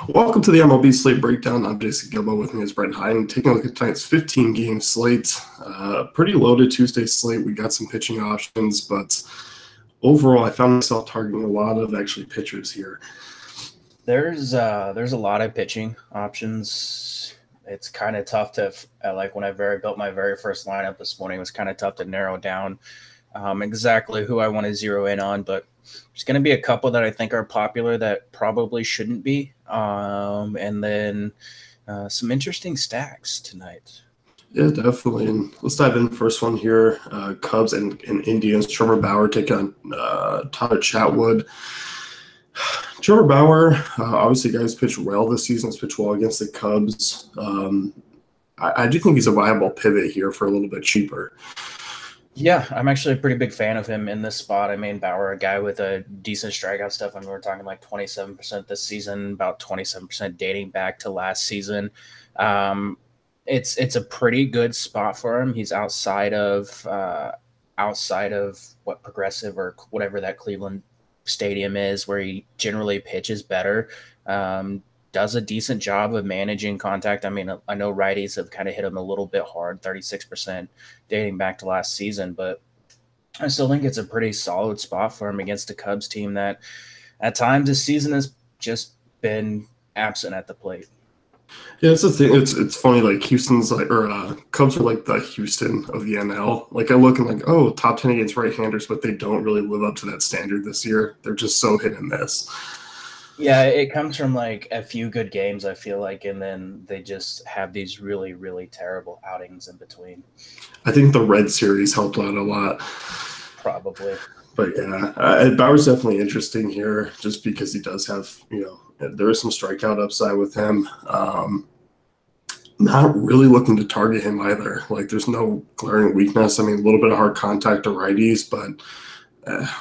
Welcome to the MLB Slate Breakdown. I'm Jason Gilbo. With me is Brent Hyden. Taking a look at tonight's 15-game slate. Pretty loaded Tuesday slate. We got some pitching options, but overall, I found myself targeting a lot of actually pitchers here. There's a lot of pitching options. It's kind of tough to like when I built my very first lineup this morning. It was kind of tough to narrow down exactly who I want to zero in on, but there's going to be a couple that I think are popular that probably shouldn't be, and then some interesting stacks tonight. Yeah, definitely. And let's dive in. First one here: Cubs and Indians. Trevor Bauer taking on Tyler Chatwood. Trevor Bauer, obviously, guys pitched well this season. Has pitched well against the Cubs. I do think he's a viable pivot here for a little bit cheaper. Yeah, I'm actually a pretty big fan of him in this spot. I mean, Bauer, a guy with a decent strikeout stuff. I mean, we're talking like 27% this season, about 27% dating back to last season. It's a pretty good spot for him. He's outside of what Progressive or whatever that Cleveland stadium is, where he generally pitches better. Does a decent job of managing contact. I mean, I know righties have kind of hit him a little bit hard, 36% dating back to last season, but I still think it's a pretty solid spot for him against a Cubs team that at times this season has just been absent at the plate. Yeah, it's the thing. It's funny. Like Houston's like, or Cubs are like the Houston of the NL. Like I look and like, oh, top 10 against right-handers, but they don't really live up to that standard this year. They're just so hit and miss. Yeah, it comes from like a few good games, I feel like, and then they just have these really, really terrible outings in between. I think the Red Series helped out a lot. Probably. But yeah, Bauer's definitely interesting here just because he does have, there is some strikeout upside with him. Not really looking to target him either. Like there's no glaring weakness. I mean, a little bit of hard contact to righties, but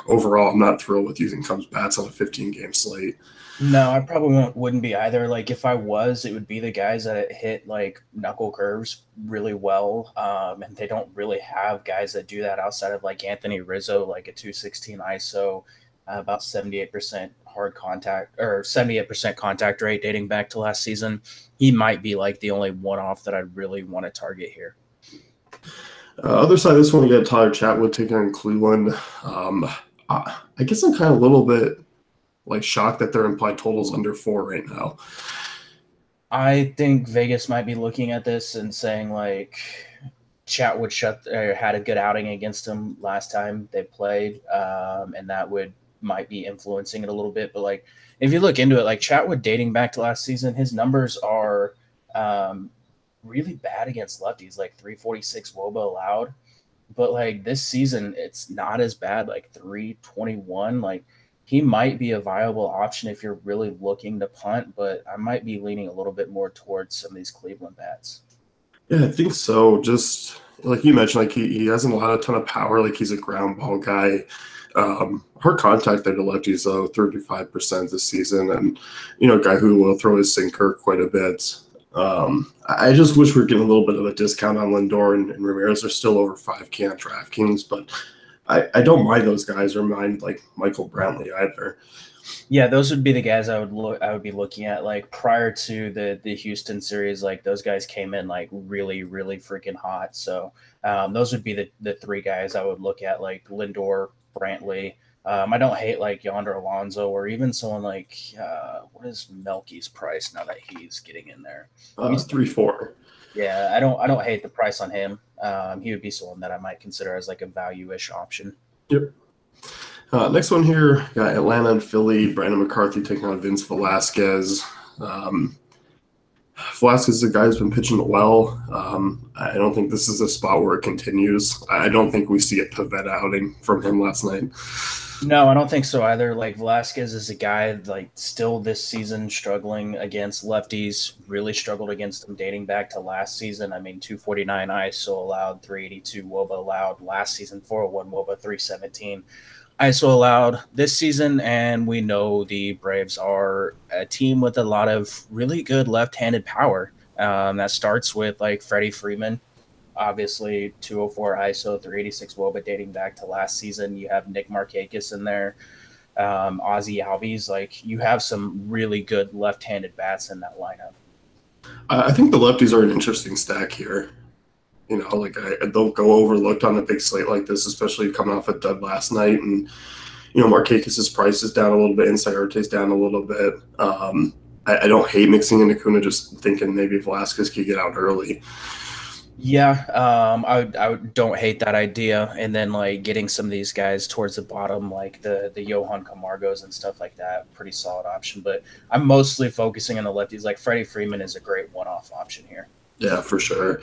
overall, I'm not thrilled with using Cubs bats on a 15-game slate. No, I probably wouldn't be either. Like if I was, it would be the guys that hit like knuckle curves really well, and they don't really have guys that do that outside of like Anthony Rizzo, like a 216 ISO, about 78% hard contact or 78% contact rate dating back to last season. He might be like the only one-off that I really want to target here. Other side of this one, you got Tyler Chatwood taking on Cleveland. I guess I'm kind of a little bit like shocked that their implied total's under 4 right now. I think Vegas might be looking at this and saying like Chatwood had a good outing against them last time they played, and that might be influencing it a little bit. But like if you look into it, like Chatwood dating back to last season, his numbers are really bad against lefties, like 346 WOBA allowed. But like this season, it's not as bad, like 321. Like he might be a viable option if you're really looking to punt, but I might be leaning a little bit more towards some of these Cleveland bats. Yeah, I think so. Just like you mentioned, like he hasn't a ton of power. Like he's a ground ball guy. Hard contact there to lefties though, 35% this season, and a guy who will throw his sinker quite a bit. I just wish we were getting a little bit of a discount on Lindor and Ramirez. They're still over 5K on DraftKings, but I don't mind those guys or mind like Michael Brantley either. Yeah, those would be the guys I would be looking at. Like prior to the Houston series, like those guys came in like really, really freaking hot. So those would be the three guys I would look at, like Lindor, Brantley. I don't hate like Yonder Alonso or even someone like what is Melky's price now that he's getting in there? He's 3-4. Yeah, I don't hate the price on him. He would be someone that I might consider as like a value-ish option. Yep. Next one here, got Atlanta and Philly. Brandon McCarthy taking on Vince Velasquez. Velasquez is a guy who's been pitching well. I don't think this is a spot where it continues. I don't think we see a Pivetta outing from him last night. No, I don't think so either. Like Velasquez is a guy like still this season struggling against lefties, really struggled against them dating back to last season. I mean, 249 ISO allowed, 382 WOBA allowed last season, 401 WOBA, 317 ISO allowed this season. And we know the Braves are a team with a lot of really good left-handed power. That starts with like Freddie Freeman. Obviously, 204 ISO, 386 WOBA dating back to last season. You have Nick Markakis in there. Ozzy Albies. Like you have some really good left-handed bats in that lineup. I think the lefties are an interesting stack here. Like I don't go overlooked on a big slate like this, especially coming off a dud last night. And, Markakis' price is down a little bit, Inciarte's down a little bit. I don't hate mixing in Acuna, just thinking maybe Velasquez could get out early. Yeah, I don't hate that idea. And then like getting some of these guys towards the bottom, like the Johan Camargos and stuff like that, pretty solid option. But I'm mostly focusing on the lefties. Like Freddie Freeman is a great one-off option here. Yeah, for sure.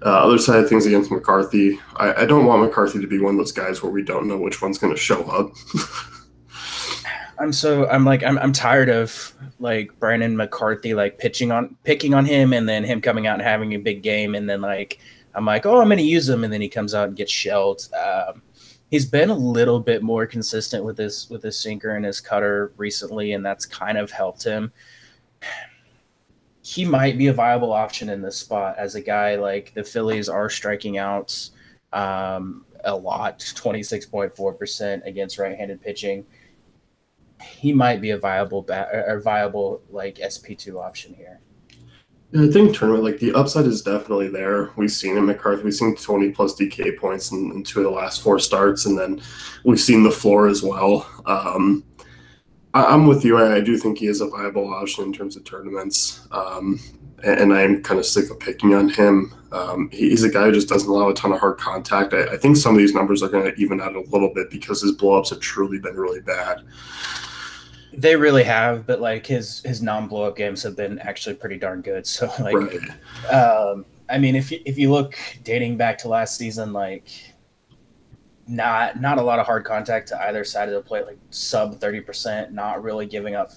Other side of things against McCarthy, I don't want McCarthy to be one of those guys where we don't know which one's going to show up. I'm tired of like Brandon McCarthy like picking on him and then him coming out and having a big game and then like I'm like, oh, I'm going to use him, and then he comes out and gets shelled. He's been a little bit more consistent with his sinker and his cutter recently, and that's kind of helped him. He might be a viable option in this spot as a guy like the Phillies are striking out a lot, 26.4% against right-handed pitching. He might be a viable viable like SP2 option here. Yeah, I think tournament, like the upside is definitely there. We've seen in McCarthy, we've seen 20 plus DK points in two of the last four starts, and then we've seen the floor as well. I'm with you. I do think he is a viable option in terms of tournaments, and I'm kind of sick of picking on him. He's a guy who just doesn't allow a ton of hard contact. I think some of these numbers are going to even out a little bit because his blowups have truly been really bad. They really have, but like his non-blow up games have been actually pretty darn good. So like, right. I mean, if you look dating back to last season, like not a lot of hard contact to either side of the plate, like sub 30%, not really giving up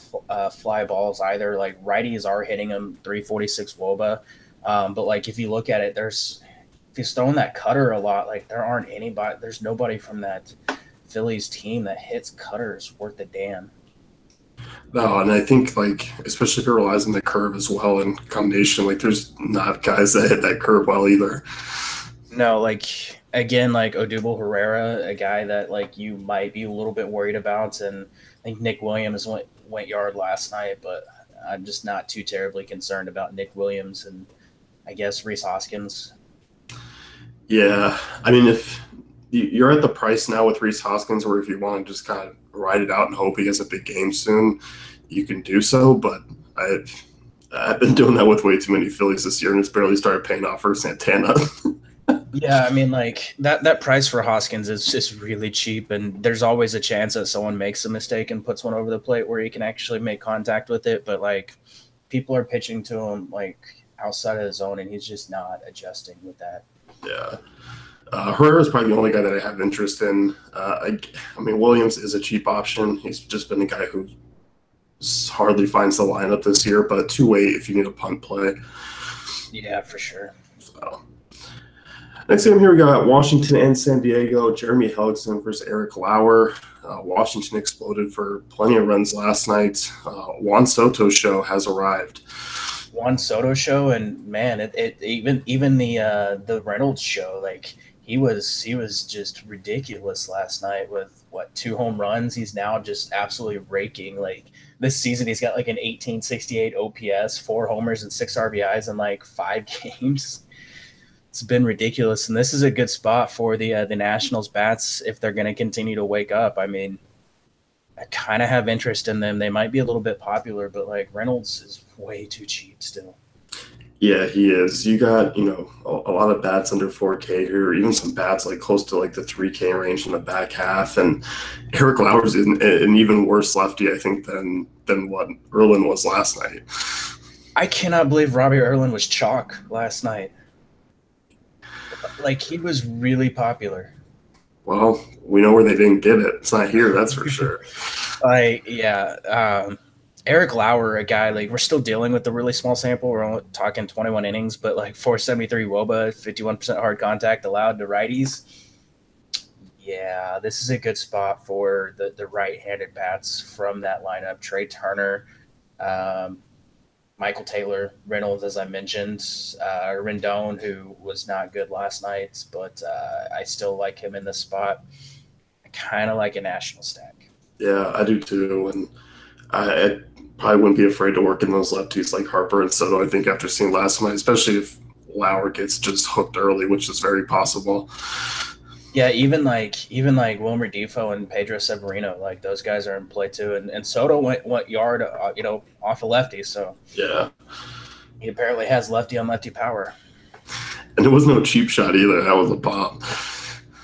fly balls either. Like righties are hitting him 346 WOBA, but like if you look at it, if he's throwing that cutter a lot, like there's nobody from that Phillies team that hits cutters worth a damn. No, and I think like especially if it relies on the curve as well in combination, like there's not guys that hit that curve well either. No, like again, like Odubel Herrera, a guy that like you might be a little bit worried about, and I think Nick Williams went yard last night, but I'm just not too terribly concerned about Nick Williams and I guess Rhys Hoskins. Yeah, I mean if you're at the price now with Rhys Hoskins, or if you want to just kind of ride it out and hope he has a big game soon, you can do so. But I've been doing that with way too many Phillies this year, and it's barely started paying off for Santana. Yeah, I mean, like that price for Hoskins is just really cheap, and there's always a chance that someone makes a mistake and puts one over the plate where he can actually make contact with it. But like, people are pitching to him like outside of the zone, and he's just not adjusting with that. Yeah. Herrera is probably the only guy that I have interest in. I mean, Williams is a cheap option. He's just been a guy who hardly finds the lineup this year, but two-way if you need a punt play. Yeah, for sure. So. Next game here, we got Washington and San Diego. Jeremy Hellickson versus Eric Lauer. Washington exploded for plenty of runs last night. Juan Soto's show has arrived. Juan Soto show, and man, it even the Reynolds show, like he was just ridiculous last night with 2 home runs. He's now just absolutely raking. Like this season, he's got like an 1868 OPS, 4 homers and 6 RBIs in like 5 games. It's been ridiculous, and this is a good spot for the Nationals bats if they're going to continue to wake up. I mean, I kind of have interest in them. They might be a little bit popular, but like Reynolds is way too cheap still. Yeah, he is. You got, a lot of bats under 4K here, even some bats like close to like the 3K range in the back half. And Eric Lauer's an even worse lefty, I think, than what Erlin was last night. I cannot believe Robbie Erlin was chalk last night. Like, he was really popular. Well, we know where they didn't get it. It's not here, that's for sure. Eric Lauer, a guy, like, we're still dealing with the really small sample. We're only talking 21 innings, but like 473 WOBA, 51% hard contact allowed to righties. Yeah, this is a good spot for the right-handed bats from that lineup. Trey Turner, Michael Taylor, Reynolds, as I mentioned, Rendon, who was not good last night, but I still like him in this spot. I kind of like a national stack. Yeah, I do too. And I probably wouldn't be afraid to work in those lefties like Harper and Soto. I think after seeing last night, especially if Lauer gets just hooked early, which is very possible. Yeah, even like Wilmer Defoe and Pedro Severino, like those guys are in play too. And Soto went yard, off a lefty, so Yeah. he apparently has lefty on lefty power. And it was no cheap shot either. That was a bomb.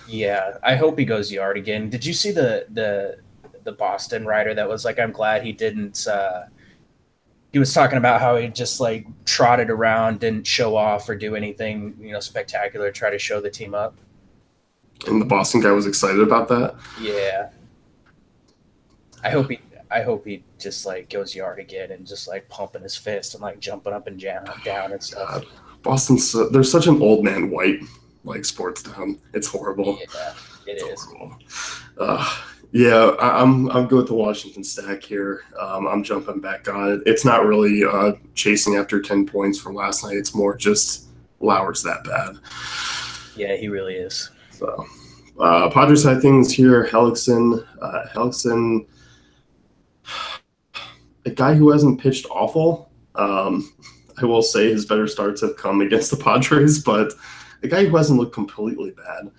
Yeah, I hope he goes yard again. Did you see the Boston writer that was like, I'm glad he didn't. He was talking about how he just like trotted around, didn't show off or do anything, spectacular, try to show the team up. And the Boston guy was excited about that. Yeah, I hope he. I hope he just like goes yard again and just like pumping his fist and like jumping up and down and stuff. God. Boston's there's such an old man white like sports town. It's horrible. Yeah, it is. Horrible. Yeah, I'm good with the Washington stack here. I'm jumping back on it. It's not really chasing after 10 points from last night. It's more just Lauer's that bad. Yeah, he really is. So, Padres side things here. Hellickson, a guy who hasn't pitched awful. I will say his better starts have come against the Padres, but a guy who hasn't looked completely bad.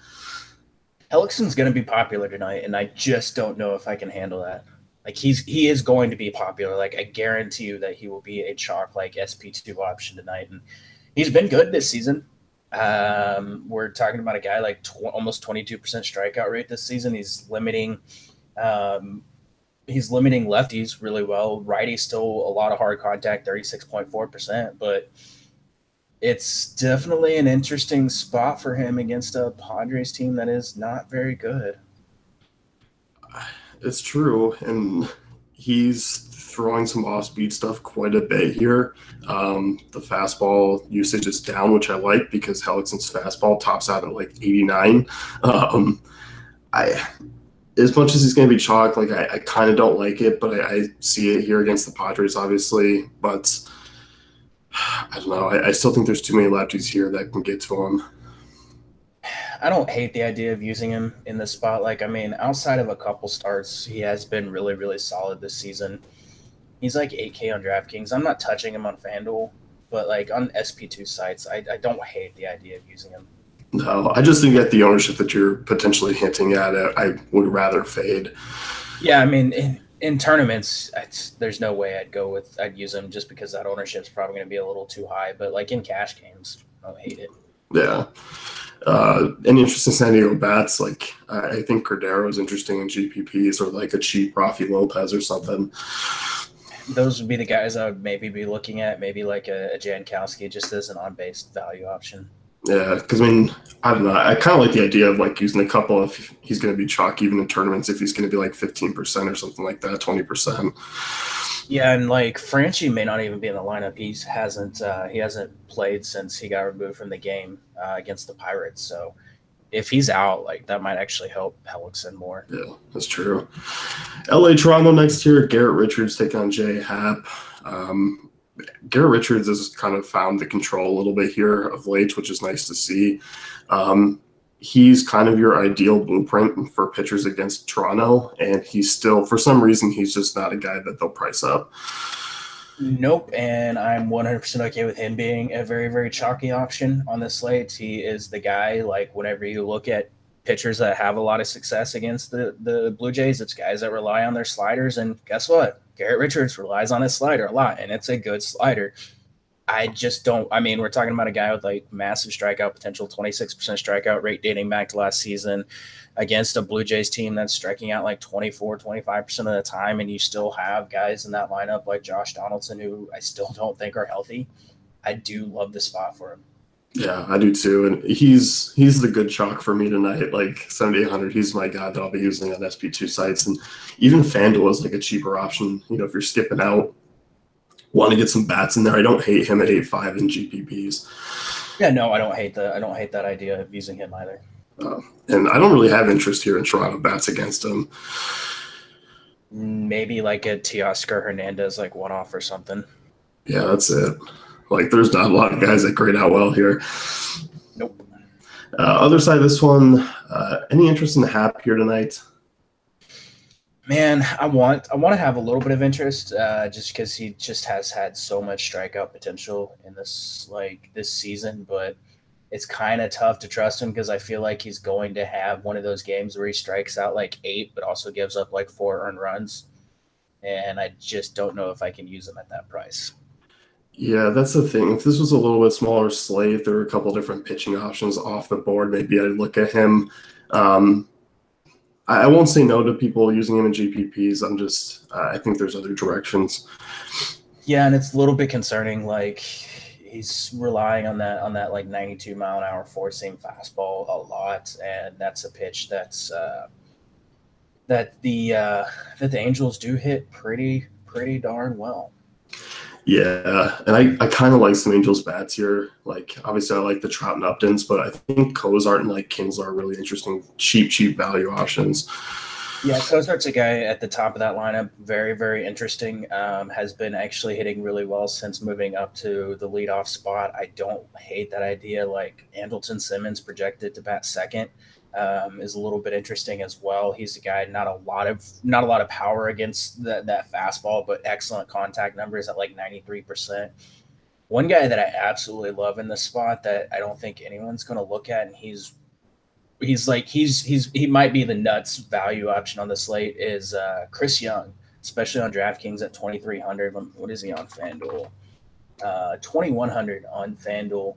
Hellickson's going to be popular tonight, and I just don't know if I can handle that. Like he is going to be popular. Like I guarantee you that he will be a chalk like SP2 option tonight, and he's been good this season. We're talking about a guy like almost 22% strikeout rate this season. He's limiting lefties really well. Righty's still a lot of hard contact, 36.4%, but it's definitely an interesting spot for him against a Padres team that is not very good. It's true, and he's throwing some off-speed stuff quite a bit here. The fastball usage is down, which I like because Hellickson's fastball tops out at like 89. As much as he's going to be chalk, like I kind of don't like it, but I see it here against the Padres, obviously. But I don't know. I still think there's too many lefties here that can get to him. I don't hate the idea of using him in this spot. Like, I mean, outside of a couple starts, he has been really, really solid this season. He's like 8K on DraftKings. I'm not touching him on FanDuel, but like on SP2 sites, I don't hate the idea of using him. No, I just think at the ownership that you're potentially hinting at, I would rather fade. Yeah, I mean, in tournaments, there's no way I'd use him just because that ownership's probably going to be a little too high. But like in cash games, I don't hate it. Yeah. Any interest in San Diego bats? Like I think Cordero is interesting in GPPs or like a cheap Rafi Lopez or something. Those would be the guys I would maybe be looking at. Maybe like a Jankowski just as an on-base value option. Yeah, because I mean, I don't know. I kind of like the idea of like using a couple if he's going to be chalk even in tournaments if he's going to be like 15% or something like that, 20%. Yeah, and like Franchi may not even be in the lineup. He hasn't played since he got removed from the game against the Pirates. So if he's out, like that might actually help Hellickson more. Yeah, that's true. LA Toronto next year. Garrett Richards taking on Jay Happ. Garrett Richards has kind of found the control a little bit here of late, which is nice to see. He's kind of your ideal blueprint for pitchers against Toronto, and he's still, for some reason, he's just not a guy that they'll price up. Nope, and I'm 100% okay with him being a very, very chalky option on the slate. He is the guy, like, whenever you look at pitchers that have a lot of success against the Blue Jays, it's guys that rely on their sliders, and guess what? Garrett Richards relies on his slider a lot, and it's a good slider. I just don't – I mean, we're talking about a guy with, like, massive strikeout potential, 26% strikeout rate dating back to last season against a Blue Jays team that's striking out, like, 24, 25% of the time, and you still have guys in that lineup like Josh Donaldson who I still don't think are healthy. I do love the spot for him. Yeah, I do too. And he's the good chalk for me tonight, like 7,800. He's my guy that I'll be using on SP2 sites. And even FanDuel is like a cheaper option. You know, if you're skipping out, want to get some bats in there. I don't hate him at 8.5 in GPPs. Yeah, no, I don't hate that idea of using him either. And I don't really have interest here in Toronto bats against him. Maybe like a Teoscar Hernandez, like one-off or something. Yeah, that's it. Like, there's not a lot of guys that grade out well here. Nope. Other side of this one, any interest in the Hap here tonight? Man, I want to have a little bit of interest, just because he just has had so much strikeout potential in this season, but it's kind of tough to trust him because I feel like he's going to have one of those games where he strikes out like 8, but also gives up like 4 earned runs, and I just don't know if I can use him at that price. Yeah, that's the thing. If this was a little bit smaller slate, there were a couple different pitching options off the board. Maybe I'd look at him. Um, I won't say no to people using him in GPPs. I think there's other directions. Yeah, and it's a little bit concerning. Like he's relying on that like 92-mile-an-hour four seam fastball a lot, and that's a pitch that the Angels do hit pretty darn well. Yeah, and I kind of like some Angels bats here. Like, obviously, I like the Trout and Uptons, but I think Cozart and like Kinsler are really interesting, cheap value options. Yeah, Cozart's a guy at the top of that lineup. Very, very interesting. Has been actually hitting really well since moving up to the leadoff spot. I don't hate that idea. Like Andrelton Simmons projected to bat second is a little bit interesting as well. He's a guy not a lot of power against that fastball, but excellent contact numbers at like 93%. One guy that I absolutely love in this spot that I don't think anyone's going to look at, and he might be the nuts value option on the slate is Chris Young, especially on DraftKings at 2,300. What is he on FanDuel? 2,100 on FanDuel.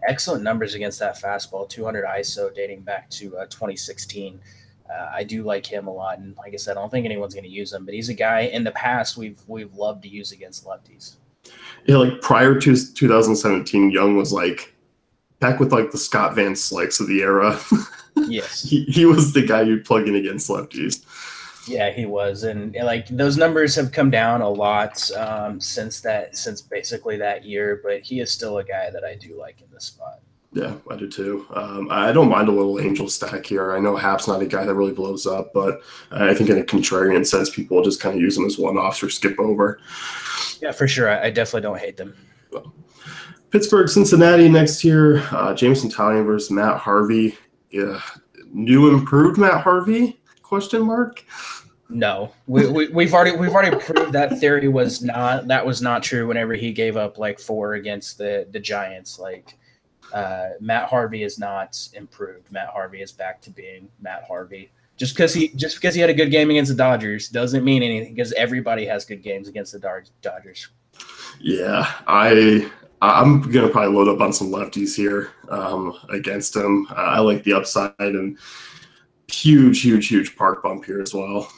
Excellent numbers against that fastball, 200 ISO dating back to 2016. I do like him a lot, and like I said, I don't think anyone's going to use him, but he's a guy in the past we've loved to use against lefties. Yeah, like prior to 2017, Young was like back with like the Scott Van Slykes of the era. Yes, he was the guy you'd plug in against lefties. Yeah, he was, and like those numbers have come down a lot since basically that year. But he is still a guy that I do like in this spot. Yeah, I do too. I don't mind a little Angel stack here. I know Hap's not a guy that really blows up, but I think in a contrarian sense, people will just kind of use him as one-offs or skip over. Yeah, for sure. I definitely don't hate them. Well, Pittsburgh, Cincinnati next year. Jameson Taillon versus Matt Harvey. Yeah, new improved Matt Harvey? Question mark. No, we've already proved that theory was not true. Whenever he gave up like 4 against the Giants, like Matt Harvey is not improved. Matt Harvey is back to being Matt Harvey. Just because he had a good game against the Dodgers doesn't mean anything, because everybody has good games against the Dodgers. Yeah, I'm gonna probably load up on some lefties here against him. I like the upside and huge park bump here as well.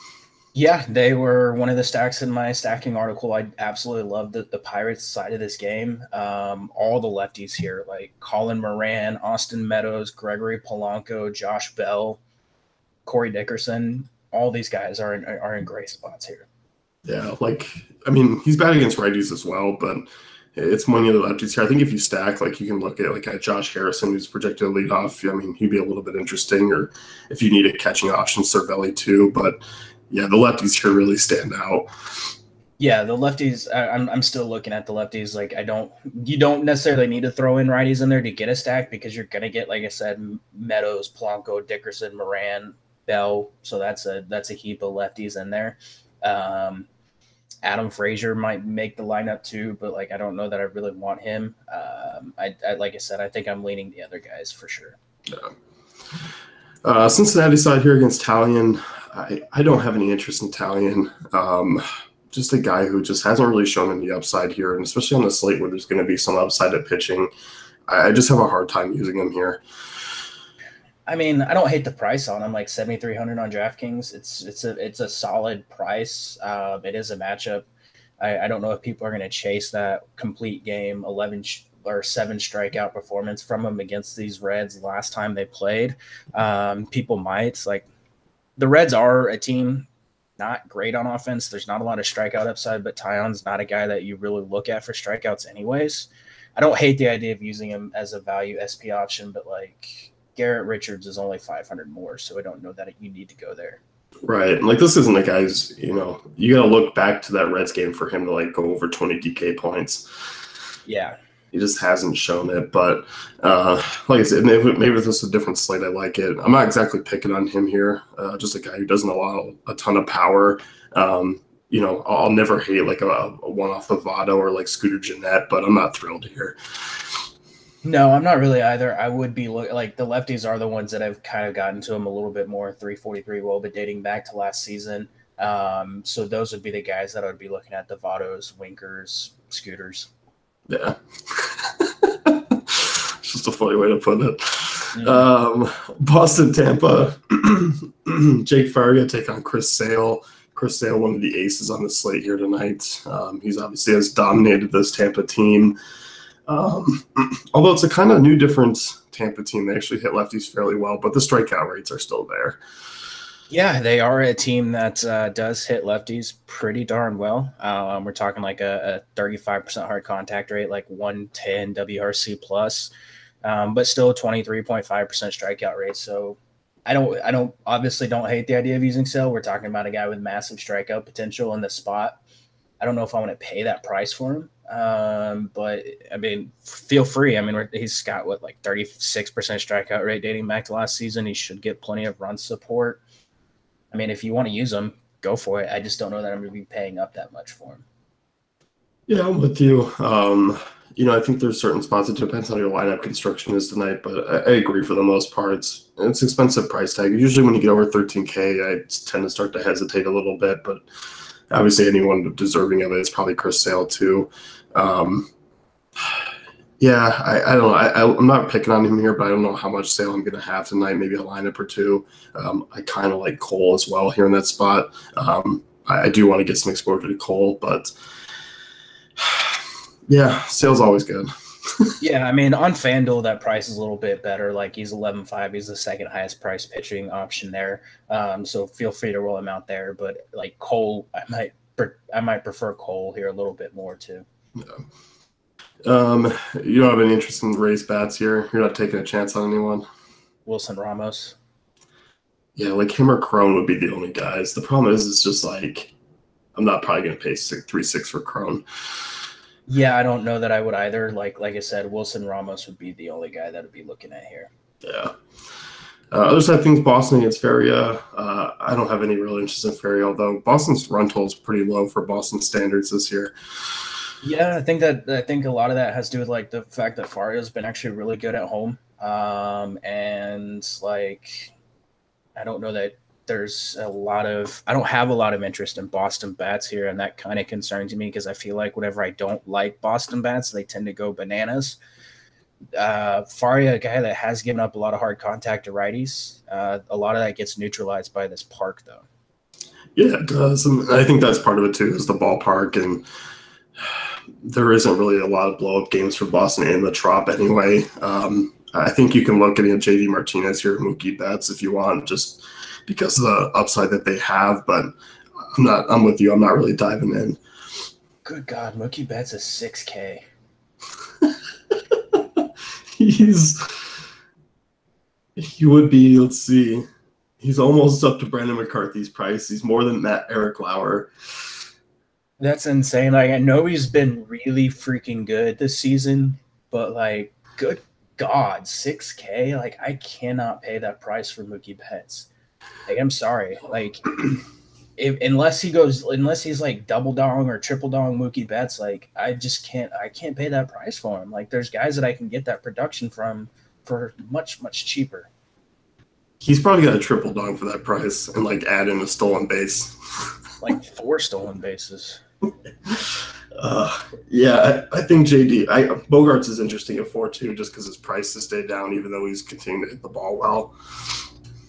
Yeah, they were one of the stacks in my stacking article. I absolutely love the Pirates side of this game. All the lefties here, like Colin Moran, Austin Meadows, Gregory Polanco, Josh Bell, Corey Dickerson, all these guys are in great spots here. Yeah, he's bad against righties as well, but it's money of the lefties here. I think if you stack, like you can look at like a Josh Harrison who's projected to lead off. I mean, he'd be a little bit interesting, or if you need a catching option, Cervelli too. But yeah, the lefties here really stand out. Yeah, the lefties. I'm still looking at the lefties. Like you don't necessarily need to throw in righties in there to get a stack, because you're gonna get, like I said, Meadows, Polanco, Dickerson, Moran, Bell. So that's a heap of lefties in there. Adam Frazier might make the lineup too, but like I don't know that I really want him. I like I said, I think I'm leaning the other guys for sure. Yeah. Cincinnati side here against Taillon. I don't have any interest in Taillon. Just a guy who just hasn't really shown any upside here, and especially on the slate where there's going to be some upside at pitching, I just have a hard time using him here. I mean, I don't hate the price on him, like 7,300 on DraftKings. It's a solid price. It is a matchup. I don't know if people are going to chase that complete game 11 or 7 strikeout performance from him against these Reds last time they played. People might. Like, the Reds are a team not great on offense. There's not a lot of strikeout upside, but Taillon's not a guy that you really look at for strikeouts anyways. I don't hate the idea of using him as a value SP option, but like Garrett Richards is only 500 more, so I don't know that you need to go there. Right. Like, this isn't a guy's, you got to look back to that Reds game for him to like go over 20 DK points. Yeah. He just hasn't shown it. But like I said, maybe if this is a different slate, I like it. I'm not exactly picking on him here. Just a guy who doesn't allow a ton of power. I'll never hate like a one off of Votto or like Scooter Gennett, but I'm not thrilled here. No, I'm not really either. I would be like the lefties are the ones that have kind of gotten to him a little bit more. 343 but dating back to last season. So those would be the guys that I would be looking at: the Vottos, Winkers, Scooters. Yeah. It's just a funny way to put it. Boston, Tampa. Jake Faria take on Chris Sale. Chris Sale, one of the aces on the slate here tonight. He's obviously has dominated this Tampa team. Although it's a kind of new, different Tampa team. They actually hit lefties fairly well, but the strikeout rates are still there. Yeah, they are a team that does hit lefties pretty darn well. We're talking like a 35% hard contact rate, like 110 WRC plus, but still 23.5% strikeout rate. So I don't obviously don't hate the idea of using Sale. We're talking about a guy with massive strikeout potential in the spot. I don't know if I want to pay that price for him. But I mean, feel free. I mean, he's got like 36% strikeout rate dating back to last season. He should get plenty of run support. I mean, if you want to use him, go for it. I just don't know that I'm going to be paying up that much for him. Yeah, I'm with you. I think there's certain spots. It depends on how your lineup construction is tonight, but I agree for the most part. It's expensive price tag. Usually when you get over 13K, I tend to start to hesitate a little bit, but obviously anyone deserving of it is probably Chris Sale too. Yeah, I don't know. I'm not picking on him here, but I don't know how much Sale I'm going to have tonight. Maybe a lineup or two. I kind of like Cole as well here in that spot. I do want to get some exposure to Cole, but yeah, Sale's always good. Yeah, I mean, on FanDuel, that price is a little bit better. Like he's 11.5. He's the second highest price pitching option there. So feel free to roll him out there. But like Cole, I might prefer Cole here a little bit more too. Yeah. You don't have any interest in race bats here? You're not taking a chance on anyone? Wilson Ramos. Yeah, like him or Crone would be the only guys. The problem is, it's just like I'm not probably going to pay 3.6 for Crone. Yeah, I don't know that I would either. Like I said, Wilson Ramos would be the only guy that would be looking at here. Yeah. Other side of things, Boston against Faria. I don't have any real interest in Faria, although Boston's run total is pretty low for Boston standards this year. Yeah, I think a lot of that has to do with like the fact that Faria's been actually really good at home. And like I don't know that there's I don't have a lot of interest in Boston bats here, and that kind of concerns me because I feel like whenever I don't like Boston bats, they tend to go bananas. Faria, a guy that has given up a lot of hard contact to righties. A lot of that gets neutralized by this park, though. Yeah, it does. And I think that's part of it, too, is the ballpark. And there isn't really a lot of blow-up games for Boston in the Trop anyway. I think you can look at JD Martinez here, Mookie Betts, if you want, just because of the upside that they have. But I'm with you. I'm not really diving in. Good God, Mookie Betts is 6K. He would be, let's see, he's almost up to Brandon McCarthy's price. He's more than Eric Lauer. That's insane. Like, I know he's been really freaking good this season, but like, good God, 6K? Like, I cannot pay that price for Mookie Betts. Like, I'm sorry. Like, unless he's like double dong or triple dong Mookie Betts, like I can't pay that price for him. Like there's guys that I can get that production from for much, much cheaper. He's probably got a triple dong for that price and like add in a stolen base. Like 4 stolen bases. Yeah, I think Bogarts is interesting at 4-2 just because his price has stayed down even though he's continuing to hit the ball well.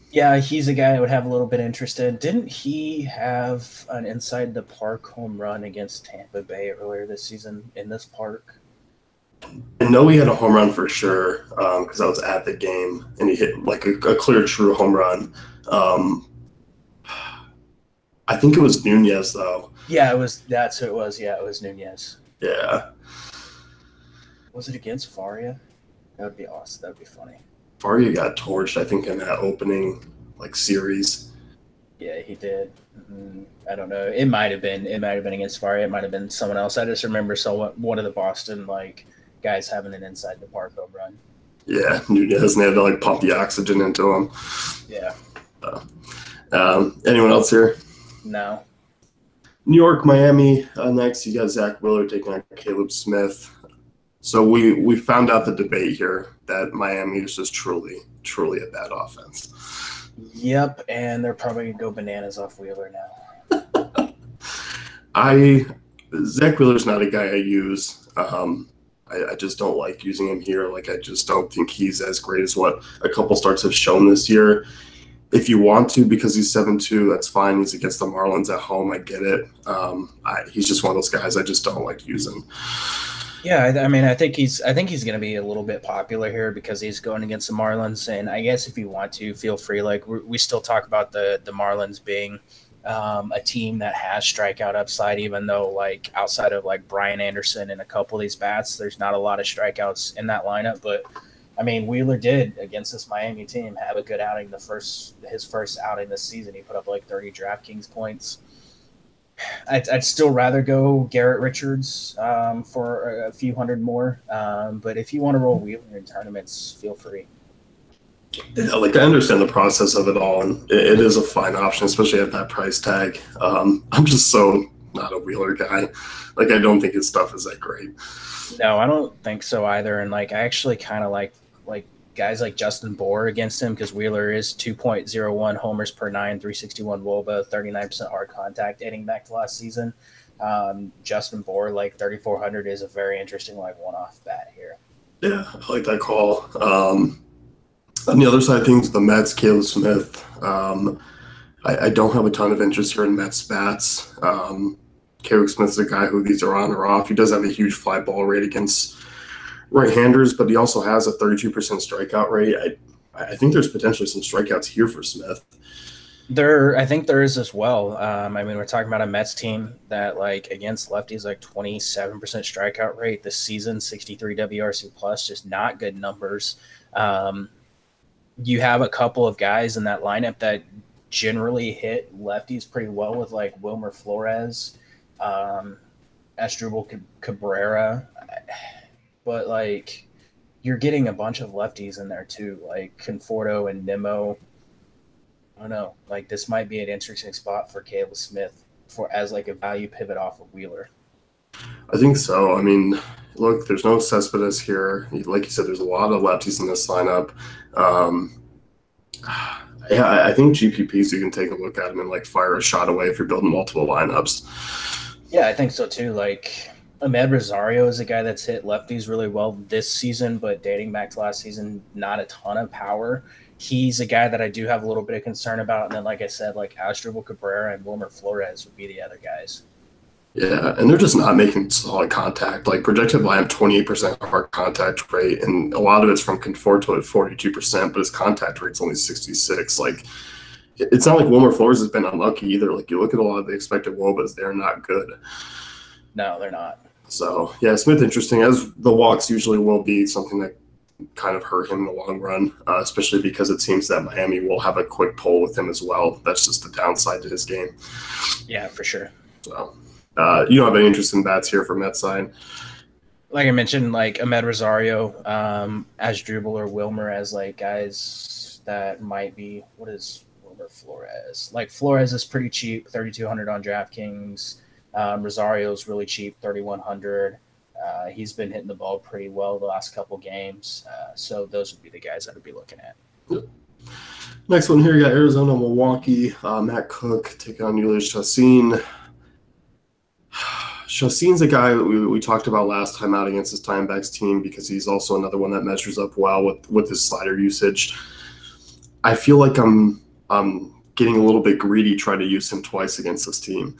Yeah, he's a guy I would have a little bit interested. Didn't he have an inside the park home run against Tampa Bay earlier this season in this park? I know he had a home run for sure because I was at the game and he hit like a clear, true home run. I think it was Nunez though. Yeah, that's who it was. Yeah, it was Nunez. Yeah. Was it against Faria? That would be awesome. That would be funny. Faria got torched, I think, in that opening series. Yeah, he did. I don't know. It might have been against Faria. It might have been someone else. I just remember one of the Boston guys guys having an inside the park home run. Yeah, Nunez, and they had to like pump the oxygen into him. Yeah. Anyone else here? No. New York, Miami. Next, you got Zach Wheeler taking on Caleb Smith. So we found out the debate here that Miami is just truly a bad offense. Yep, and they're probably going to go bananas off Wheeler now. Zach Wheeler's not a guy I use. I just don't like using him here. Like, I just don't think he's as great as what a couple starts have shown this year. If you want to, because he's 7-2, that's fine. He's against the Marlins at home. I get it. He's just one of those guys I just don't like using. Yeah, I mean, I think he's going to be a little bit popular here because he's going against the Marlins. And I guess if you want to, feel free. Like, we still talk about the Marlins being a team that has strikeout upside, even though, like, outside of like Brian Anderson and a couple of these bats, there's not a lot of strikeouts in that lineup. But I mean, Wheeler did against this Miami team have a good outing. His first outing this season, he put up like 30 DraftKings points. I'd still rather go Garrett Richards for a few hundred more. But if you want to roll Wheeler in tournaments, feel free. Yeah, like, I understand the process of it all, and it is a fine option, especially at that price tag. I'm just so not a Wheeler guy. Like, I don't think his stuff is that great. No, I don't think so either. And like, I actually kind of like guys like Justin Bour against him because Wheeler is 2.01 homers per 9, 361 WOBA, 39% hard contact dating back to last season. Justin Bour, like 3,400, is a very interesting like one-off bat here. Yeah, I like that call. On the other side of things, the Mets, Caleb Smith. I don't have a ton of interest here in Mets bats. Caleb Smith's a guy who these are on or off. He does have a huge fly ball rate against right-handers, but he also has a 32% strikeout rate. I think there's potentially some strikeouts here for Smith. I think there is as well. I mean, we're talking about a Mets team that, like, against lefties, like 27% strikeout rate this season, 63 WRC plus, just not good numbers. You have a couple of guys in that lineup that generally hit lefties pretty well with, like, Wilmer Flores, Asdrubal Cabrera. But, like, you're getting a bunch of lefties in there, too, like Conforto and Nimmo. I don't know. Like, this might be an interesting spot for Caleb Smith as, like, a value pivot off of Wheeler. I think so. I mean, look, there's no Cespedes here. Like you said, there's a lot of lefties in this lineup. Yeah, I think GPPs, you can take a look at them and, like, fire a shot away if you're building multiple lineups. Yeah, I think so, too. Like, Ahmed Rosario is a guy that's hit lefties really well this season, but dating back to last season, not a ton of power. He's a guy that I do have a little bit of concern about. And then, like I said, like Asdrubal Cabrera and Wilmer Flores would be the other guys. Yeah, and they're just not making solid contact. Like, projected lineup, 28% hard contact rate, and a lot of it's from Conforto at 42%, but his contact rate's only 66. Like, it's not like Wilmer Flores has been unlucky either. Like, you look at a lot of the expected WOBAs, they're not good. No, they're not. So, yeah, Smith interesting, as the walks usually will be something that kind of hurt him in the long run, especially because it seems that Miami will have a quick pull with him as well. That's just the downside to his game. Yeah, for sure. So, you don't have any interest in bats here for Mets side? Like I mentioned, like Ahmed Rosario, Asdrubal or Wilmer as like guys that might be. What is Wilmer Flores? Like, Flores is pretty cheap, 3,200 on DraftKings. Rosario is really cheap, 3,100. He's been hitting the ball pretty well the last couple games. So those would be the guys I would be looking at. Yep. Next one here, you got Arizona, Milwaukee. Matt Cook taking on Ulysses Chassin. Chassin's a guy that we talked about last time out against his Diamondbacks team because he's also another one that measures up well with his slider usage. I feel like I'm getting a little bit greedy trying to use him twice against this team.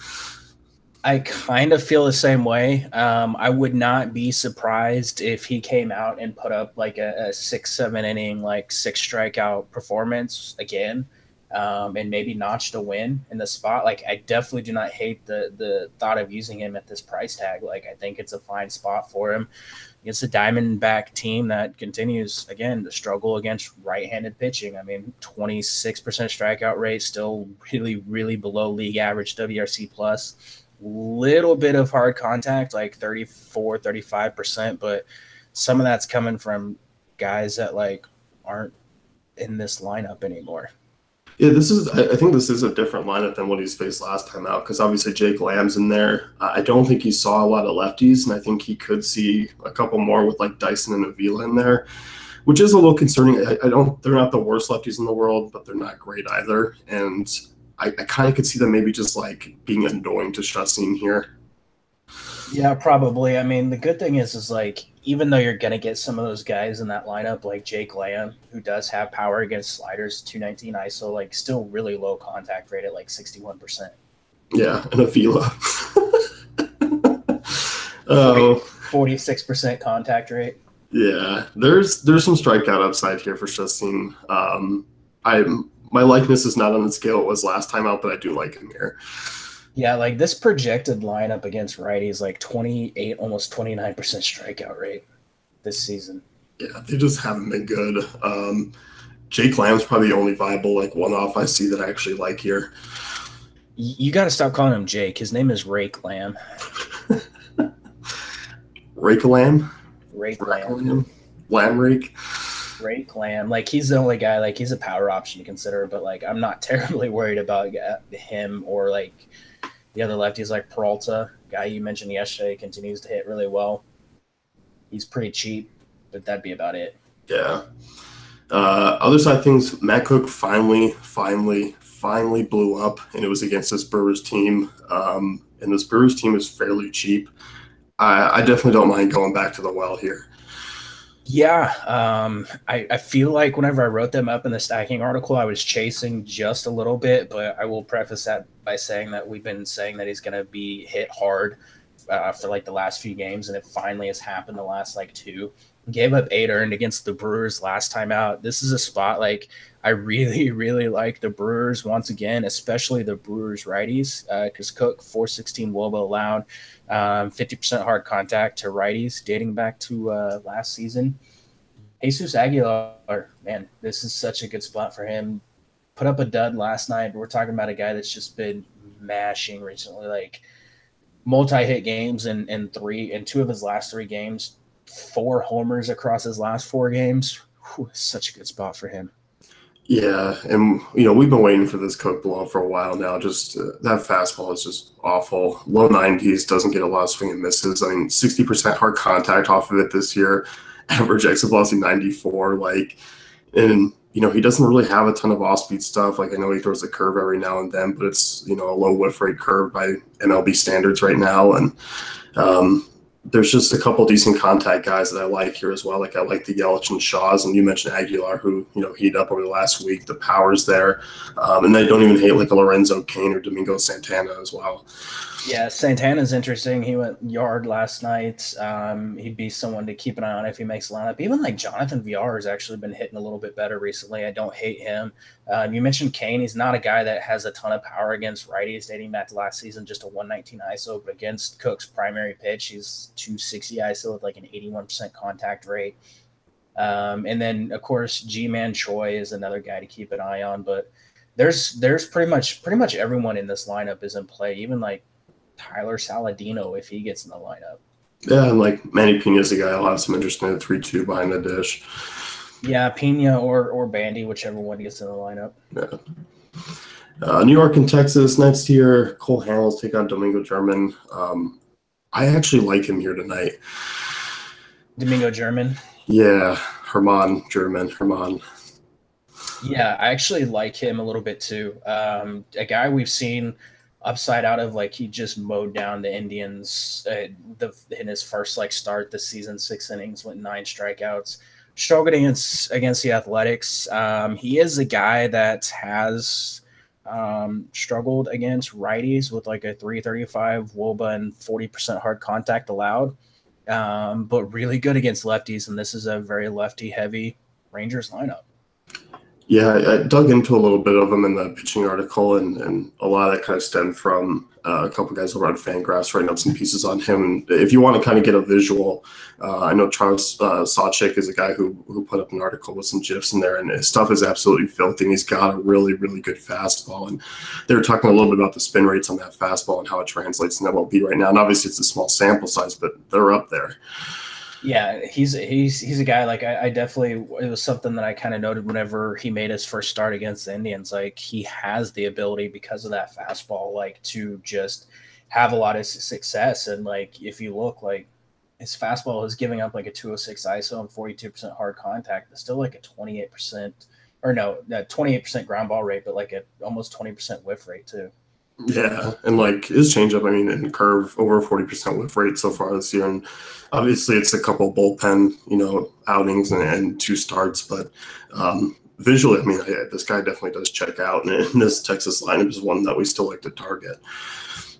I kind of feel the same way. I would not be surprised if he came out and put up like a 6-7 inning, like 6 strikeout performance again, and maybe notched a win in the spot. Like, I definitely do not hate the thought of using him at this price tag. Like, I think it's a fine spot for him. It's a Diamondback team that continues, again, to struggle against right-handed pitching. I mean, 26% strikeout rate, still really, really below league average WRC plus. Little bit of hard contact, like 34, 35%, but some of that's coming from guys that like aren't in this lineup anymore. Yeah, I think this is a different lineup than what he's faced last time out because obviously Jake Lamb's in there. I don't think he saw a lot of lefties, and I think he could see a couple more with like Dyson and Avila in there, which is a little concerning. They're not the worst lefties in the world, but they're not great either. And I kind of could see them maybe just like being annoying to Chassin here. Yeah, probably. I mean, the good thing is like, even though you're going to get some of those guys in that lineup, like Jake Lamb, who does have power against sliders, 219 ISO, like still really low contact rate at like 61%. Yeah, and Avila. 46% contact rate. Yeah, there's some strikeout upside here for Chassin. My likeness is not on the scale it was last time out, but I do like him here. Yeah, like this projected lineup against righties, like 28, almost 29% strikeout rate this season. Yeah, they just haven't been good. Jake Lamb's probably the only viable like one-off I see that I actually like here. You got to stop calling him Jake. His name is Rake Lamb. Rake Lamb? Rake Lamb. Lamb Rake? Rake Lamb. Like, he's the only guy, like, he's a power option to consider, but, like, I'm not terribly worried about him or, like, the other lefties like Peralta, guy you mentioned yesterday, continues to hit really well. He's pretty cheap, but that'd be about it. Yeah. Other side of things, Matt Cook finally blew up, and it was against this Brewers team. And this Brewers team is fairly cheap. I definitely don't mind going back to the well here. Yeah, I feel like whenever I wrote them up in the stacking article, I was chasing just a little bit, but I will preface that by saying that we've been saying that he's going to be hit hard for like the last few games, and it finally has happened the last like two. Gave up 8 earned against the Brewers last time out. This is a spot like I really, really like the Brewers once again, especially the Brewers righties, because Cook 416 WOBA allowed, 50% hard contact to righties dating back to last season. Jesus Aguilar, man, this is such a good spot for him. Put up a dud last night. We're talking about a guy that's just been mashing recently, like multi-hit games in 2 of his last 3 games. 4 homers across his last 4 games. Whew, such a good spot for him. Yeah, and we've been waiting for this Cook blow for a while now. Just that fastball is just awful. Low 90s, doesn't get a lot of swing and misses. I mean, 60% hard contact off of it this year. Average exit velocity 94. And he doesn't really have a ton of off-speed stuff. Like I know he throws a curve every now and then, but it's a low whiff rate curve by MLB standards right now. And there's just a couple decent contact guys that I like here as well. Like I like the Yelich and Shaws, and you mentioned Aguilar, who heated up over the last week. The power's there, and I don't even hate like a Lorenzo Cain or Domingo Santana as well. Yeah, Santana's interesting. He went yard last night. He'd be someone to keep an eye on if he makes a lineup. Even like Jonathan Villar has actually been hitting a little bit better recently. I don't hate him. You mentioned Cain. He's not a guy that has a ton of power against righties dating back to last season, just a 119 ISO. But against Cook's primary pitch, he's 260 ISO with like an 81% contact rate. And then, of course, G-Man Choi is another guy to keep an eye on. But there's pretty much everyone in this lineup is in play, even like Tyler Saladino if he gets in the lineup. Yeah, and like Manny Piña's a guy I'll have some interest in at 3-2 behind the dish. Yeah, Pena or Bandy, whichever one gets in the lineup. Yeah. New York and Texas next year. Cole Hamels take on Domingo German. I actually like him here tonight. Domingo German? Yeah, Herman German. Yeah, I actually like him a little bit too. A guy we've seen upside out of, like he just mowed down the Indians in his first like start this season, 6 innings, went 9 strikeouts. Struggled against the Athletics. He is a guy that has struggled against righties with like a 335 WOBA and 40% hard contact allowed, but really good against lefties. And this is a very lefty heavy Rangers lineup. Yeah, I dug into a little bit of him in the pitching article, and a lot of that kind of stemmed from a couple guys over on Fangraphs writing up some pieces on him. And if you want to kind of get a visual, I know Charles Sawchik is a guy who put up an article with some GIFs in there, and his stuff is absolutely filthy. And he's got a really, really good fastball. And they were talking a little bit about the spin rates on that fastball and how it translates in MLB right now. And obviously it's a small sample size, but they're up there. Yeah, he's a guy like I definitely it was something that I kind of noted whenever he made his first start against the Indians. Like he has the ability because of that fastball, like to just have a lot of success. And like if you look like his fastball is giving up like a 206 ISO and 42% hard contact, but still like a 28% or no, 28% ground ball rate, but like a almost 20% whiff rate too. Yeah, and like his changeup, I mean, and curve over 40% whiff rate so far this year, and obviously it's a couple bullpen, outings and two starts, but visually, I mean, this guy definitely does check out, and this Texas lineup is one that we still like to target.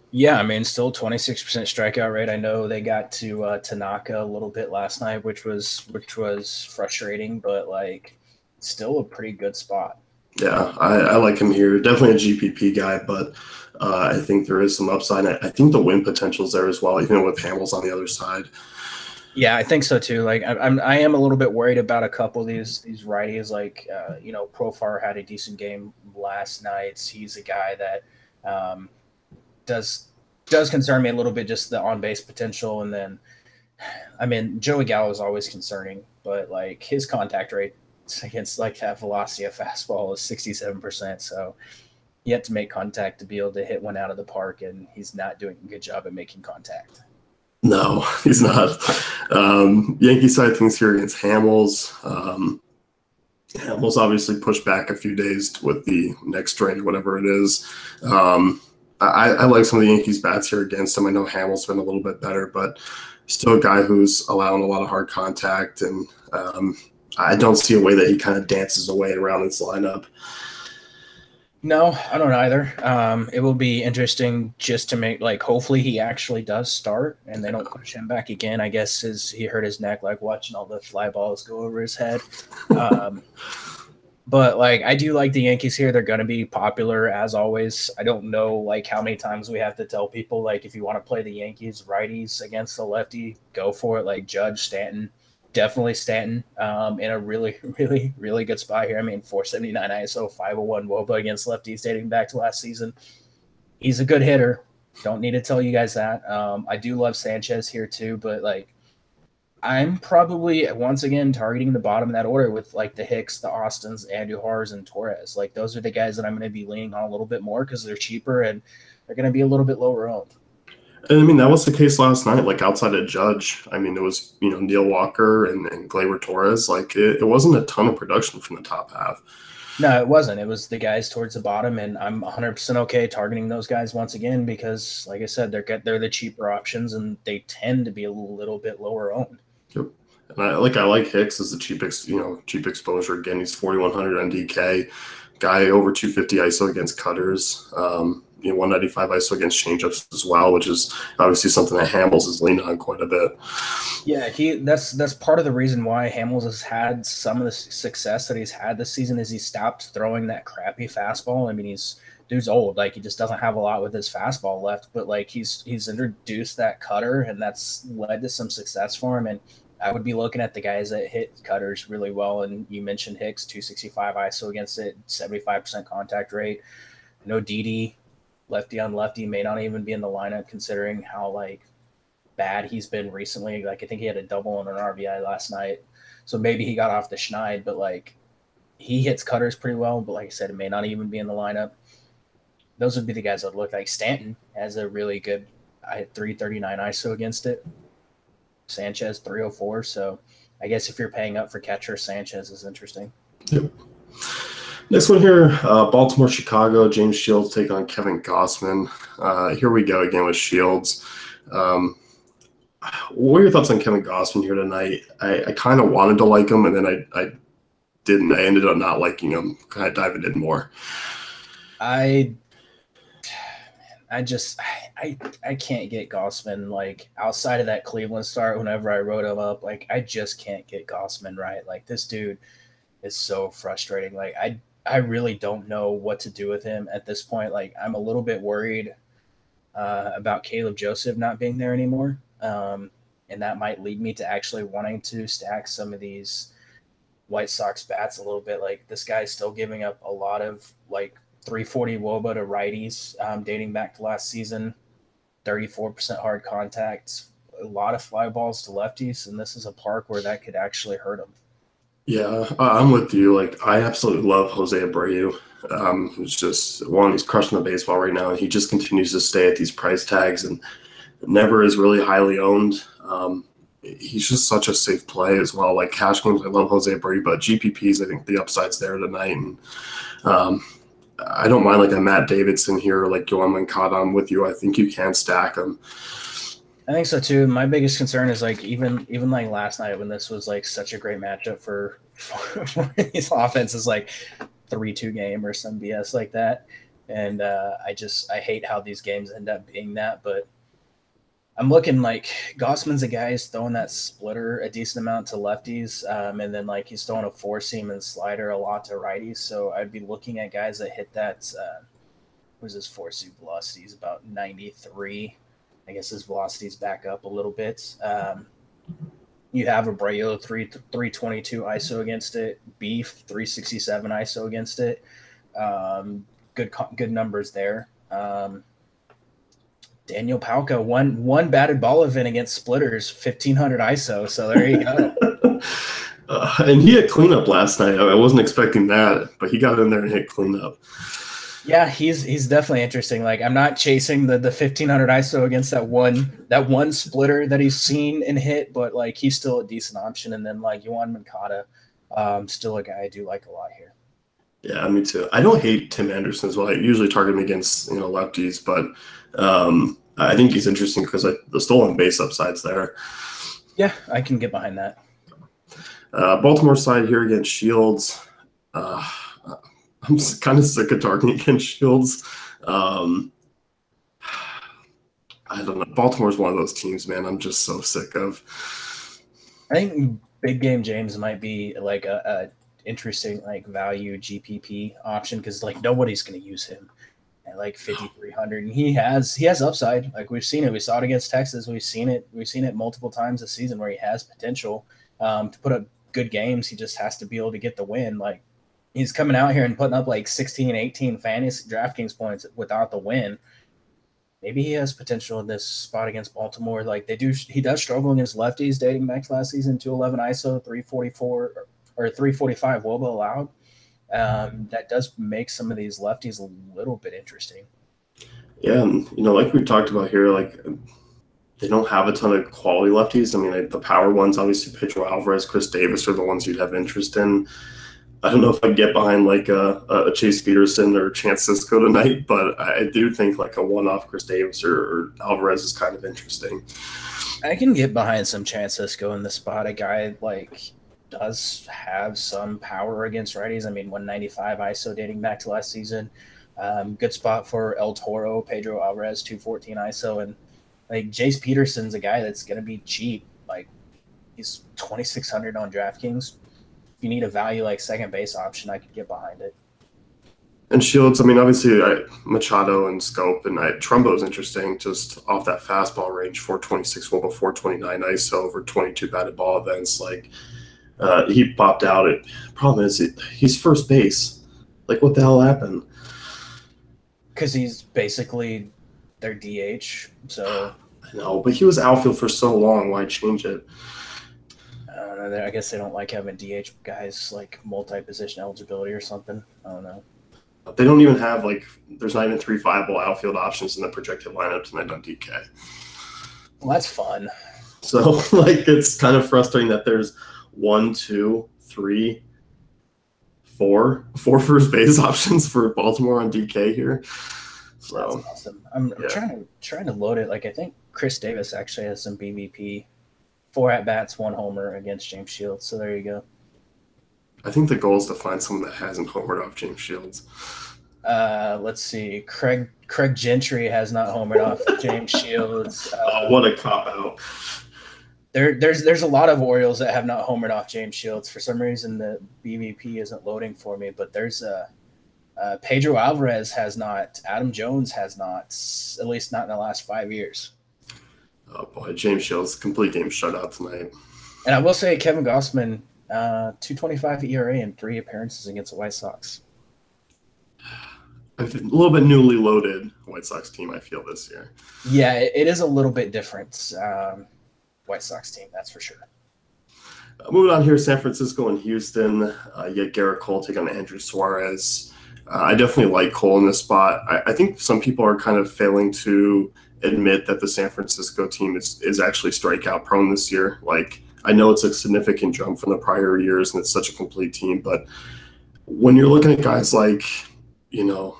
Yeah, I mean, still 26% strikeout rate. I know they got to Tanaka a little bit last night, which was frustrating, but like still a pretty good spot. Yeah, I like him here. Definitely a GPP guy, but I think there is some upside. I think the win potential is there as well, even with Hamels on the other side. Yeah, I think so too. Like I am a little bit worried about a couple of these righties. Like Profar had a decent game last night. He's a guy that um, does does concern me a little bit, just the on base potential. And then I mean Joey Gallo is always concerning, but like his contact rate against like that velocity of fastball is 67%. So yet to make contact to be able to hit one out of the park, and he's not doing a good job at making contact. No, he's not. Yankee side things here against Hamels. Hamels obviously pushed back a few days with the next strain, whatever it is. I like some of the Yankees bats here against him. I know Hamels been a little bit better, but still a guy who's allowing a lot of hard contact, and I don't see a way that he kind of dances away around his lineup. No, I don't either. It will be interesting just to make like hopefully he actually does start and they don't push him back again. I guess he hurt his neck like watching all the fly balls go over his head. Um, but like I do like the Yankees here. They're going to be popular as always. I don't know like how many times we have to tell people like if you want to play the Yankees righties against the lefty, go for it. Like Judge, Stanton, definitely Stanton in a really really good spot here. I mean 479 ISO, 501 WOBA against lefties dating back to last season. He's a good hitter. Don't need to tell you guys that. I do love Sanchez here too, but like I'm probably once again targeting the bottom of that order with like the Hicks, the Austins, Andujars, and Torres. Like those are the guys that I'm going to be leaning on a little bit more because they're cheaper and they're going to be a little bit lower owned. And I mean, that was the case last night, like outside of Judge. I mean, it was, Neil Walker and Gleyber Torres. Like, it wasn't a ton of production from the top half. No, it wasn't. It was the guys towards the bottom, and I'm 100% okay targeting those guys once again because, like I said, they're the cheaper options, and they tend to be a little bit lower owned. Yep. And I like Hicks as the cheap exposure. Again, he's 4,100 on DK. Guy over 250 ISO against cutters. 195 ISO against changeups as well, which is obviously something that Hamels has leaned on quite a bit. Yeah, that's part of the reason why Hamels has had some of the success that he's had this season is he stopped throwing that crappy fastball. I mean, dude's old, like he just doesn't have a lot with his fastball left, but like he's introduced that cutter and that's led to some success for him. And I would be looking at the guys that hit cutters really well. And you mentioned Hicks, 265 ISO against it, 75% contact rate. I know Didi, lefty on lefty, may not even be in the lineup considering how like bad he's been recently. Like I think he had a double and an RBI last night, so maybe he got off the schneid. But like he hits cutters pretty well. But like I said, it may not even be in the lineup. Those would be the guys I'd look like. Stanton has a really good. I had 339 ISO against it. Sanchez 304. So I guess if you're paying up for catcher, Sanchez is interesting. Yep. Next one here, Baltimore, Chicago. James Shields take on Kevin Gossman. Here we go again with Shields. What are your thoughts on Kevin Gossman here tonight? I kind of wanted to like him, and then I didn't. I ended up not liking him. Kind of diving in more. I just I can't get Gossman like outside of that Cleveland start. Whenever I wrote him up, like I just can't get Gossman right. Like this dude is so frustrating. Like I really don't know what to do with him at this point. Like I'm a little bit worried about Caleb Joseph not being there anymore, and that might lead me to actually wanting to stack some of these White Sox bats a little bit. Like this guy's still giving up a lot of like 340 WOBA to righties, dating back to last season. 34% hard contact, a lot of fly balls to lefties, and this is a park where that could actually hurt them. Yeah, I'm with you. Like, I absolutely love Jose Abreu. Who's just one, he's crushing the baseball right now. He just continues to stay at these price tags and never is really highly owned. He's just such a safe play as well. Like cash games, I love Jose Abreu, but GPPs, I think the upside's there tonight. And um, I don't mind like a Matt Davidson here, or like Yoan Moncada. I'm with you. I think you can stack them. I think so too. My biggest concern is like even like last night when this was like such a great matchup for these offenses, like 3-2 game or some BS like that. And I hate how these games end up being that. But I'm looking like Gossman's a guy who's throwing that splitter a decent amount to lefties, and then like he's throwing a four seam and slider a lot to righties. So I'd be looking at guys that hit that. What is his four seam velocity? He's about 93. I guess his velocity's back up a little bit. You have Abreu 322 ISO against it, Beef 367 ISO against it. Good numbers there. Daniel Palka one batted ball event against splitters, 1500 ISO. So there you go. And he had cleanup last night. I wasn't expecting that, but he got in there and hit cleanup. Yeah, he's definitely interesting. Like I'm not chasing the 1500 ISO against that one splitter that he's seen and hit, but like he's still a decent option. And then like Yoan Moncada, still a guy I do like a lot here. Yeah, me too. I don't hate Tim Anderson as well. I usually target him against lefties, but I think he's interesting because the stolen base upside's there. Yeah, I can get behind that. Baltimore side here against Shields. I'm kind of sick of targeting against Shields. I don't know. Baltimore's one of those teams, man. I'm just so sick of. I think Big Game James might be like a interesting like value GPP option because like nobody's going to use him at like 5,300, and he has upside. Like we've seen it. We saw it against Texas. We've seen it multiple times this season where he has potential to put up good games. He just has to be able to get the win. Like he's coming out here and putting up like 16, 18 fantasy DraftKings points without the win. Maybe he has potential in this spot against Baltimore. Like he does struggle against lefties dating back to last season, 211 ISO, 344 or 345 WOBA allowed. That does make some of these lefties a little bit interesting. Yeah, and, like we talked about here, like they don't have a ton of quality lefties. I mean, the power ones, obviously, Pedro Alvarez, Chris Davis are the ones you'd have interest in. I don't know if I'd get behind like a Chase Peterson or Chance Sisco tonight, but I do think like a one-off Chris Davis or Alvarez is kind of interesting. I can get behind some Chance Sisco in the spot. A guy like does have some power against righties. I mean, 195 ISO dating back to last season. Good spot for El Toro, Pedro Alvarez, 214 ISO, and like Jace Peterson's a guy that's going to be cheap. Like he's 2,600 on DraftKings. If you need a value like second base option, I could get behind it. And Shields, I mean, obviously Machado and Scope and Trumbo's interesting just off that fastball range, 426 WOBA, 429 ISO over 22 batted ball events. Like he popped out. Problem is he's first base. Like what the hell happened? Because he's basically their DH. So I know, but he was outfield for so long. Why change it? I guess they don't like having DH guys like multi-position eligibility or something. I don't know. They don't even have there's not even 3 viable outfield options in the projected lineup tonight on DK. Well, that's fun. So it's kind of frustrating that there's 1, 2, 3, 4 first base options for Baltimore on DK here. So that's awesome. I'm trying to load it. Like I think Chris Davis actually has some BVP. 4 at-bats, 1 homer against James Shields. So there you go. I think the goal is to find someone that hasn't homered off James Shields. Let's see. Craig Gentry has not homered off James Shields. What a cop-out. There's a lot of Orioles that have not homered off James Shields. For some reason, the BVP isn't loading for me, but there's Pedro Alvarez has not. Adam Jones has not, at least not in the last 5 years. Oh, boy. James Shields, complete game shutout tonight. And I will say Kevin Gossman, 2.25 ERA in 3 appearances against the White Sox. A little bit newly loaded White Sox team, I feel, this year. Yeah, it is a little bit different. White Sox team, that's for sure. Moving on here, San Francisco and Houston. You get Garrett Cole taking on Andrew Suarez. I definitely like Cole in this spot. I think some people are kind of failing to admit that the San Francisco team is actually strikeout prone this year. Like, I know it's a significant jump from the prior years and it's such a complete team, but when you're looking at guys like, you know,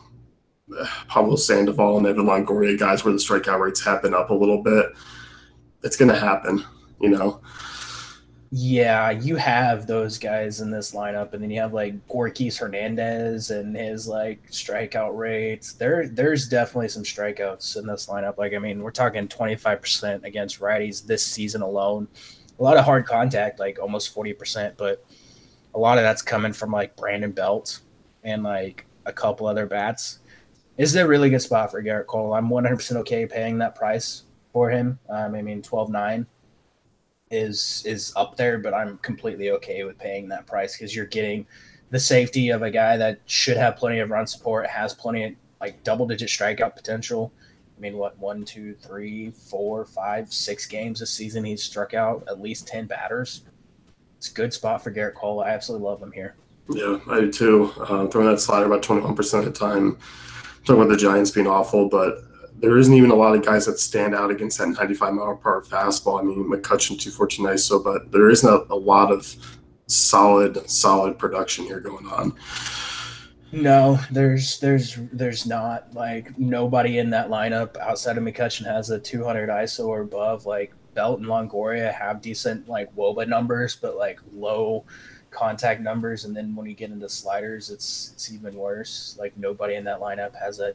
Pablo Sandoval and Evan Longoria, guys where the strikeout rates have been up a little bit, it's going to happen, you know? Yeah, you have those guys in this lineup, and then you have like Gorkys Hernandez and his like strikeout rates. There's definitely some strikeouts in this lineup. Like, I mean, we're talking 25% against righties this season alone. A lot of hard contact, like almost 40%, but a lot of that's coming from like Brandon Belt and like a couple other bats. This is a really good spot for Garrett Cole. I'm 100% okay paying that price for him. I mean, 12.9 is up there, but I'm completely okay with paying that price because you're getting the safety of a guy that should have plenty of run support, has plenty of like double-digit strikeout potential. I mean, what, 1, 2, 3, 4, 5, 6 games this season he's struck out at least 10 batters. It's a good spot for Garrett Cole. I absolutely love him here. Yeah, I do too. Throwing that slider about 21% of the time. Talking about the Giants being awful, but there isn't even a lot of guys that stand out against that 95-mile-per-hour fastball. I mean, McCutchen 214 ISO, but there isn't a lot of solid production here going on. No, there's not. Like, nobody in that lineup outside of McCutchen has a 200 ISO or above. Like, Belt and Longoria have decent like WOBA numbers, but like low contact numbers. And then when you get into sliders, it's even worse. Like, nobody in that lineup has a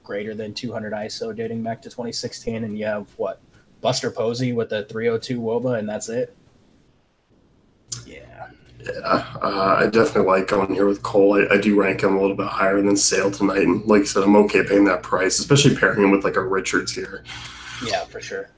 greater than 200 ISO dating back to 2016, and you have what, Buster Posey with a 302 WOBA, and that's it. I definitely like going here with Cole. I do rank him a little bit higher than Sale tonight, and like I said, I'm okay paying that price, especially pairing him with like a Richards here. Yeah, for sure.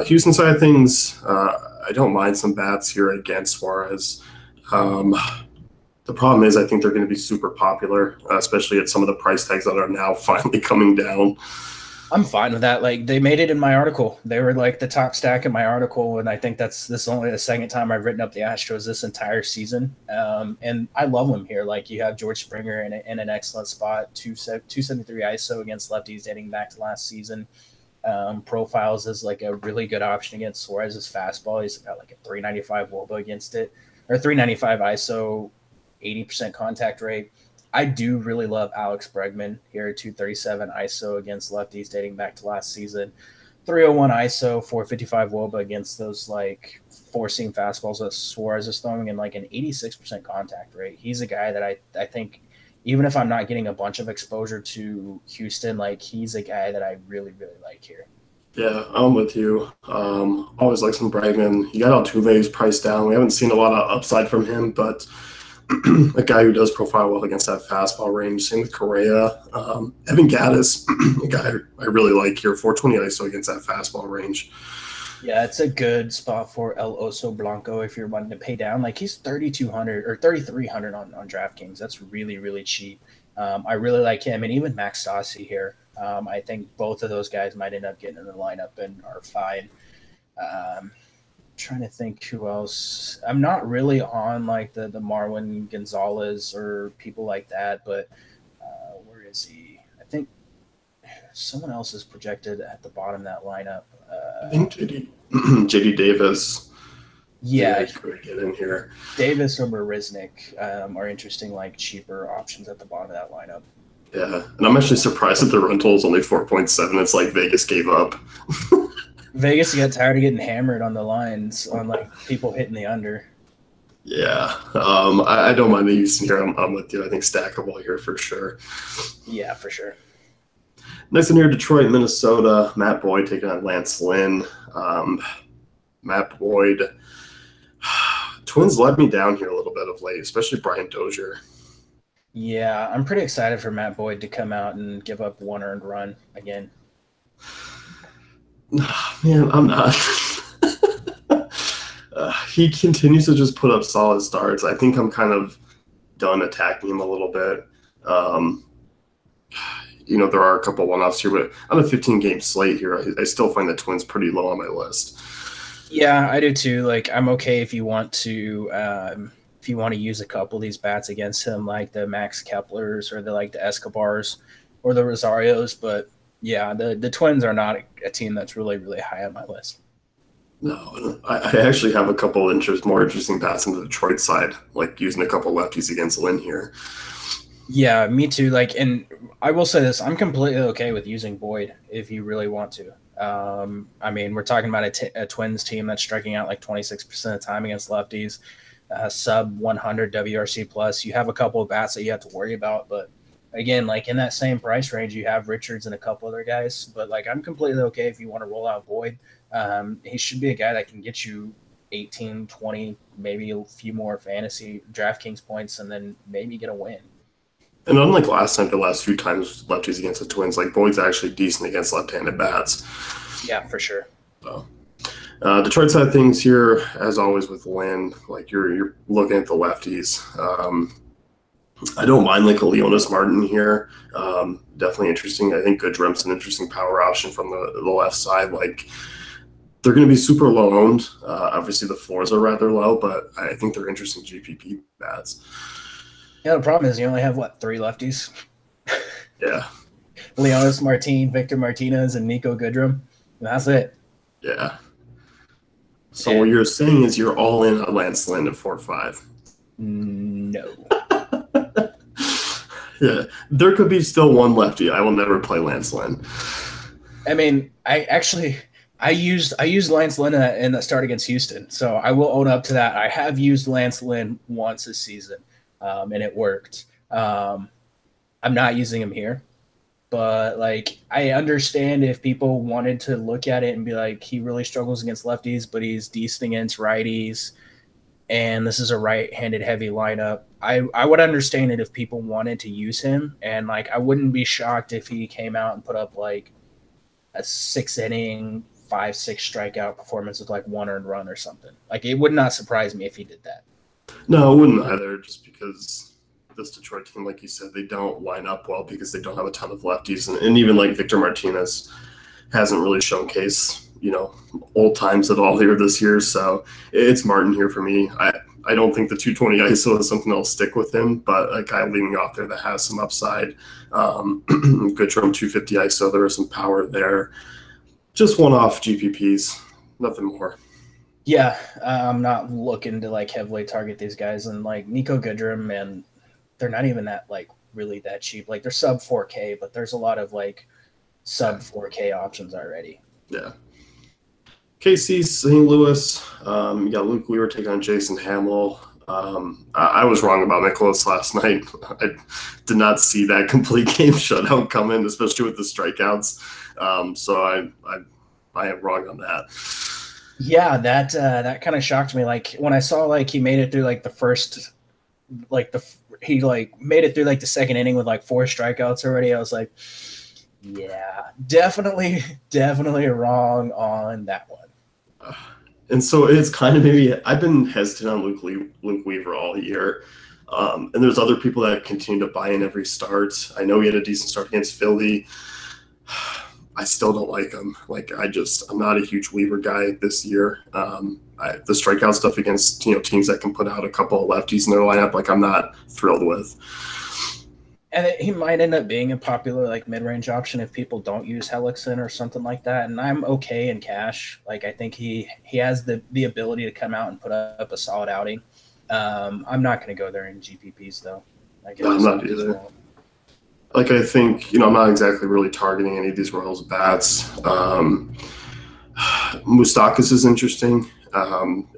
Houston side of things, I don't mind some bats here against Suarez. The problem is I think they're going to be super popular, especially at some of the price tags that are now finally coming down. I'm fine with that. Like, they made it in my article. They were like the top stack in my artile, and I think this is only the second time I've written up the Astros this entire season. And I love them here. Like, you have George Springer in an excellent spot, 273 ISO against lefties dating back to last season. Profiles is like a really good option against Suarez's fastball. He's got like a 395 WOBA against it, or 395 ISO, 80% contact rate. I do really love Alex Bregman here at 237 ISO against lefties dating back to last season. 301 ISO, 455 WOBA against those like four-seam fastballs that Suarez is throwing, and like an 86% contact rate. He's a guy that I think, even if I'm not getting a bunch of exposure to Houston, like, he's a guy that I really, really like here. Yeah, I'm with you. Always like some Bregman. You got Altuve's priced down. We haven't seen a lot of upside from him, but a guy who does profile well against that fastball range. Same with Correa. Evan Gattis, a guy I really like here, 420 ISO against that fastball range. Yeah, it's a good spot for El Oso Blanco if you're wanting to pay down. Like, he's 3,200 or 3,300 on DraftKings. That's really, really cheap. I really like him, and even Max Stassi here. I think both of those guys might end up getting in the lineup and are fine. Trying to think who else. I'm not really on like the Marwin Gonzalez or people like that, but where is he? I think someone else is projected at the bottom of that lineup. I think JD Davis. Yeah, could get in here. Davis or Marisnik are interesting, like cheaper options at the bottom of that lineup. Yeah, and I'm actually surprised that the rental is only 4.7. It's like Vegas gave up. Vegas got tired of getting hammered on the lines on like people hitting the under. Yeah, I don't mind the Houston here. I'm with you. I think stackable here for sure. Yeah, for sure. Next one here, Detroit, Minnesota. Matt Boyd taking on Lance Lynn. Matt Boyd. Twins let me down here a little bit of late, especially Brian Dozier. Yeah, I'm pretty excited for Matt Boyd to come out and give up one earned run again. Man, I'm not. He continues to just put up solid starts. I think I'm kind of done attacking him a little bit. There are a couple one-offs here, but on a 15-game slate here, I still find the Twins pretty low on my list. Yeah, I do too. Like, I'm okay if you want to use a couple of these bats against him, like the Max Keplers or the Escobars or the Rosarios. But yeah, the Twins are not a team that's really really high on my list. No, I actually have a couple more interesting bats on the Detroit side, like using a couple lefties against Lynn here. Yeah, me too. Like, and I will say this: I'm completely okay with using Boyd if you really want to. I mean, we're talking about a Twins team that's striking out like 26% of the time against lefties, sub 100 WRC plus. You have a couple of bats that you have to worry about, but again, like in that same price range, you have Richards and a couple other guys. But like, I'm completely okay if you want to roll out Boyd. He should be a guy that can get you 18, 20, maybe a few more fantasy DraftKings points, and then maybe get a win. And unlike last time, the last few times lefties against the Twins, like Boyd's actually decent against left-handed bats. Yeah, for sure. So, Detroit side of things here, as always with Lynn, like you're looking at the lefties. I don't mind like a Leonis Martin here. Definitely interesting. I think Goodrum's an interesting power option from the left side. Like they're going to be super low owned. Obviously the floors are rather low, but I think they're interesting GPP bats. Yeah, the problem is you only have what, 3 lefties? Yeah. Leonis Martin, Victor Martinez, and Nico Goodrum. And that's it. Yeah. So what you're saying is you're all in on Lance Lynn at 4-5. No. Yeah. There could be still one lefty. I will never play Lance Lynn. I mean, I used Lance Lynn in that start against Houston, so I will own up to that. I have used Lance Lynn once this season, and it worked. I'm not using him here, but like I understand if people wanted to look at it and be like, he really struggles against lefties, but he's decent against righties, and this is a right-handed heavy lineup. I would understand it if people wanted to use him, and like I wouldn't be shocked if he came out and put up like a 6-inning, 5-6 strikeout performance with like 1 earned run or something. Like it would not surprise me if he did that. No, I wouldn't either, just because this Detroit team, like you said, they don't line up well because they don't have a ton of lefties. And even like Victor Martinez hasn't really showcased, old times at all here this year. So it's Martin here for me. I don't think the 220 ISO is something that'll stick with him, but a guy leading off there that has some upside. Good from 250 ISO. There is some power there. Just one-off GPPs, nothing more. Yeah, I'm not looking to like heavily target these guys. And like Nico Goodrum, man, they're not even that like really that cheap. Like they're sub 4K, but there's a lot of like sub 4K options already. Yeah. KC, St. Louis. You got Luke Weaver taking on Jason Hamill. I was wrong about Nicholas last night. I did not see that complete game shutout coming, especially with the strikeouts. So I am wrong on that. Yeah, that kind of shocked me. Like when I saw like he made it through like the first, he made it through like the second inning with like 4 strikeouts already. I was like, yeah, definitely wrong on that one. And so it's kind of maybe I've been hesitant on Luke Weaver all year. And there's other people that continue to buy in every start. I know he had a decent start against Philly. I still don't like him. Like I'm not a huge Weaver guy this year. The strikeout stuff against teams that can put out a couple of lefties in their lineup, like I'm not thrilled with. And he might end up being a popular like mid-range option if people don't use Hellickson or something like that. And I'm okay in cash. Like I think he has the ability to come out and put up a solid outing. I'm not going to go there in GPPs though. No, I'm not either. Like I think I'm not exactly really targeting any of these Royals bats. Moustakas is interesting.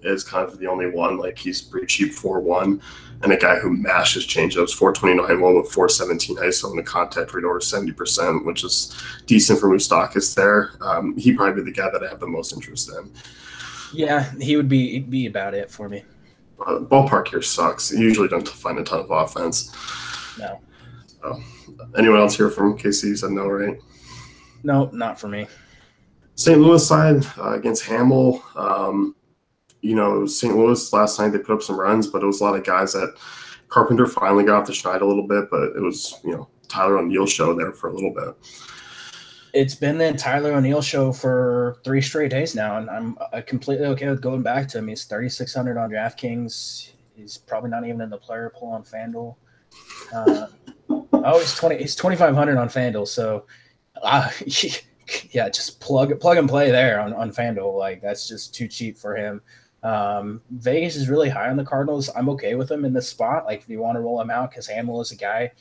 Is kind of the only one. Like he's pretty cheap 4-1, and a guy who mashes changeups 429 1 with 417 ISO and a contact rate over 70%, which is decent for Moustakas there. He'd probably be the guy that I have the most interest in. Yeah, he'd be about it for me. Ballpark here sucks. You usually don't find a ton of offense. No. So, anyone else here from KC? You said no, right? No, not for me. St. Louis side against Hamill. St. Louis last night they put up some runs, but it was a lot of guys that Carpenter finally got off the schneid a little bit, but it was Tyler O'Neill show there for a little bit. It's been the Tyler O'Neill show for 3 straight days now, and I'm completely okay with going back to him. He's 3,600 on DraftKings. He's probably not even in the player pool on FanDuel. Uh, he's 20. He's 2,500 on FanDuel. So, uh, yeah, just plug and play there on FanDuel. Like that's just too cheap for him. Vegas is really high on the Cardinals. I'm okay with him in this spot. Like if you want to roll him out, because Hamill is a guy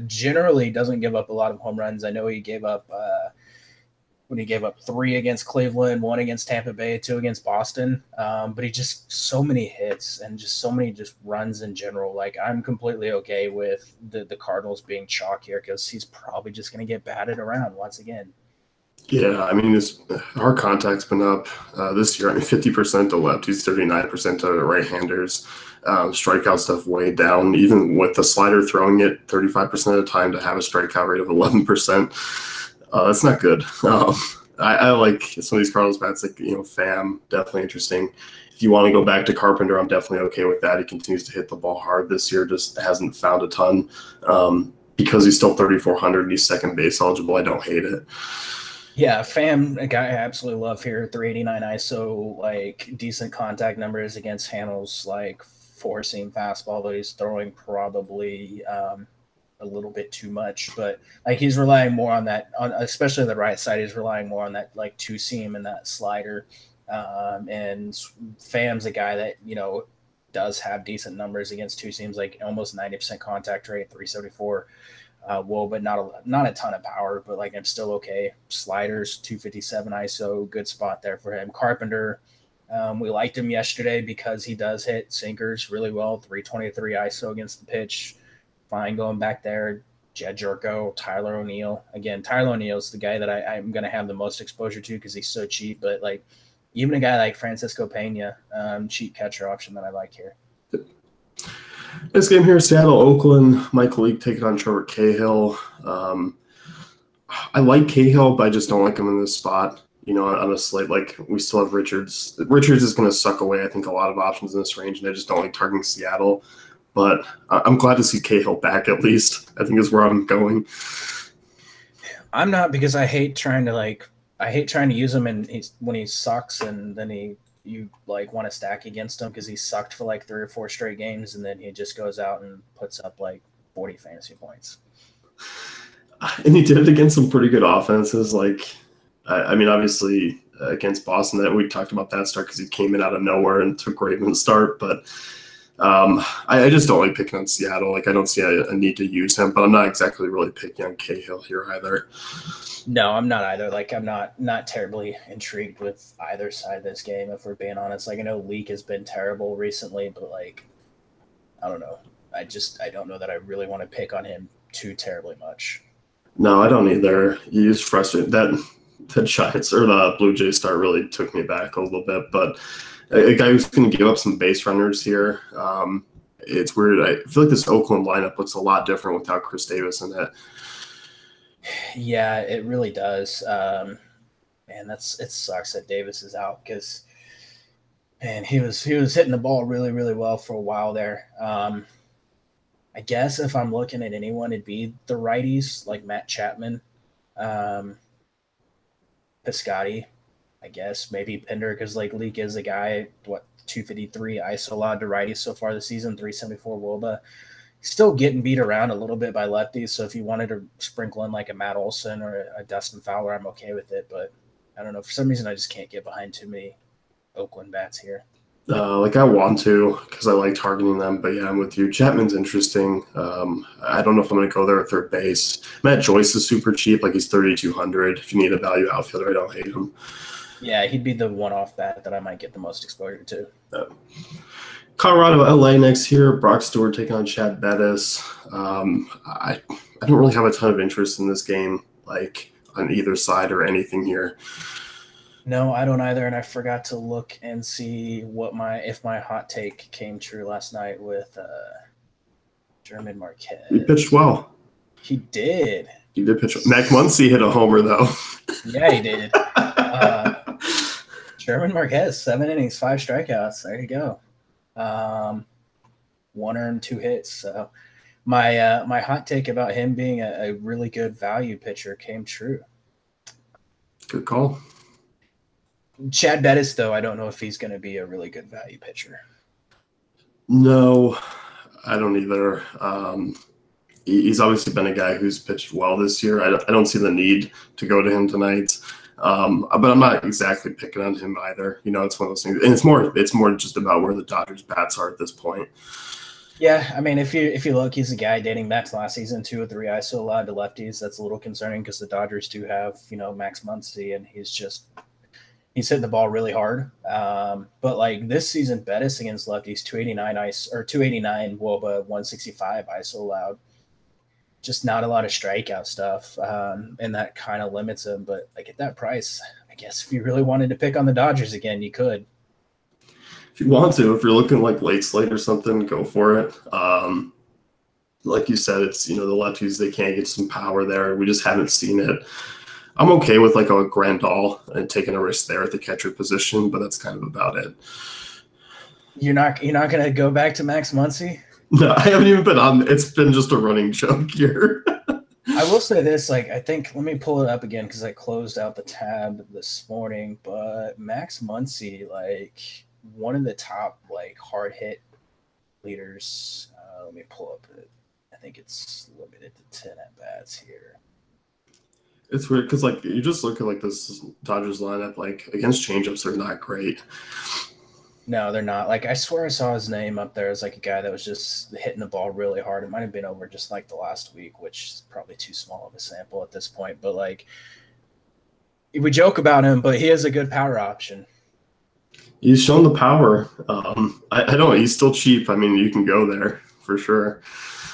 generally doesn't give up a lot of home runs. I know he gave up when he gave up 3 against Cleveland, 1 against Tampa Bay, 2 against Boston. But he just so many hits and just so many just runs in general. Like I'm completely okay with the Cardinals being chalk here because he's probably just going to get batted around once again. Yeah, I mean, our contact's been up this year. I mean, 50% to lefties, 39% to right-handers. Strikeout stuff way down. Even with the slider throwing it 35% of the time to have a strikeout rate of 11%, that's not good. I like some of these Cardinals bats, like Pham, definitely interesting. If you want to go back to Carpenter, I'm definitely okay with that. He continues to hit the ball hard this year, just hasn't found a ton. Because he's still 3,400 and he's second base eligible, I don't hate it. Yeah, Pham, a guy I absolutely love here. 389 ISO, like decent contact numbers against Hamill's like 4-seam fastball that he's throwing probably a little bit too much. But like he's relying more on that, especially the right side. He's relying more on that like 2-seam and that slider. And Pham's a guy that does have decent numbers against 2-seams, like almost 90% contact rate, 374. But not a ton of power, but like I'm still okay. Sliders, 257 ISO, good spot there for him. Carpenter, we liked him yesterday because he does hit sinkers really well. 323 ISO against the pitch, fine going back there. Jed Jerko, Tyler O'Neill. Again, Tyler O'Neill's the guy that I'm going to have the most exposure to because he's so cheap. But like even a guy like Francisco Pena, cheap catcher option that I like here. This game here, Seattle, Oakland, Mike Leake taking on Trevor Cahill. I like Cahill, but I just don't like him in this spot. On a slate, like we still have Richards. Richards is going to suck away, I think, a lot of options in this range, and I just don't like targeting Seattle. But I'm glad to see Cahill back at least. I think is where I'm going. I'm not, because I hate trying to use him and when he sucks and then you like want to stack against him because he sucked for like 3 or 4 straight games and then he just goes out and puts up like 40 fantasy points. And he did it against some pretty good offenses. Like, I mean, obviously against Boston, that we talked about that start because he came in out of nowhere and took Raven's start. But I just don't like picking on Seattle. Like, I don't see a need to use him, but I'm not exactly really picking on Cahill here either. No, I'm not either. Like, I'm not terribly intrigued with either side of this game, if we're being honest. Like, I know Leak has been terrible recently, but like, I don't know. I don't know that I really want to pick on him too terribly much. No, I don't either. He's frustrated. The Giants or the Blue Jays start really took me back a little bit, but a guy who's going to give up some base runners here. It's weird. I feel like this Oakland lineup looks a lot different without Chris Davis in it. Yeah, it really does. Man, it sucks that Davis is out because, man, he was hitting the ball really, really well for a while there. I guess if I'm looking at anyone, it'd be the righties like Matt Chapman, Piscotty, I guess maybe Pinder because like Leak is a guy 253 ISO allowed to righties so far this season, 374 WOBA. Still getting beat around a little bit by lefties. So if you wanted to sprinkle in like a Matt Olson or a Dustin Fowler, I'm okay with it. But I don't know. For some reason, I just can't get behind too many Oakland bats here. Like I want to because I like targeting them, but yeah, I'm with you. Chapman's interesting. I don't know if I'm going to go there at third base. Matt Joyce is super cheap, like he's 3,200. If you need a value outfielder, I don't hate him. Yeah, he'd be the one-off bat that I might get the most exposure to. Colorado, LA next here. Brock Stewart taking on Chad Bettis. I don't really have a ton of interest in this game, like on either side or anything here. No, I don't either, and I forgot to look and see if my hot take came true last night with German Marquez. He pitched well. He did. He did pitch. Mac Muncy hit a homer though. Yeah, he did. German Marquez, 7 innings, 5 strikeouts. There you go. 1 earned, 2 hits. So my hot take about him being a really good value pitcher came true. Good call. Chad Bettis, though, I don't know if he's going to be a really good value pitcher. No, I don't either. He's obviously been a guy who's pitched well this year. I don't see the need to go to him tonight. But I'm not exactly picking on him either. It's one of those things, and it's more just about where the Dodgers bats are at this point. Yeah, I mean, if you look, he's a guy dating back to last season, 2 or 3 ISO allowed to lefties. That's a little concerning because the Dodgers do have Max Muncy, and he's hitting the ball really hard. But like this season, Bettis against lefties, 289 WOBA, 165 ISO allowed. Just not a lot of strikeout stuff, and that kind of limits him. But like at that price, I guess if you really wanted to pick on the Dodgers again, you could. If you want to, if you're looking like late slate or something, go for it. Like you said, it's the lefties, they can't get some power there. We just haven't seen it. I'm okay with like a Grandal and taking a risk there at the catcher position, but that's kind of about it. You're not going to go back to Max Muncy? No, I haven't even been on. It's been just a running joke here. I will say this, like I think, let me pull it up again because I closed out the tab this morning. But Max Muncy, like one of the top like hard hit leaders. Let me pull up it. I think it's limited to 10 at bats here. It's weird because like you just look at like this Dodgers lineup, like against changeups, they're not great. No, they're not. Like I swear I saw his name up there as like a guy that was just hitting the ball really hard. It might have been over just like the last week, which is probably too small of a sample at this point. But like we joke about him, but he is a good power option. He's shown the power. I don't. He's still cheap. I mean, you can go there for sure.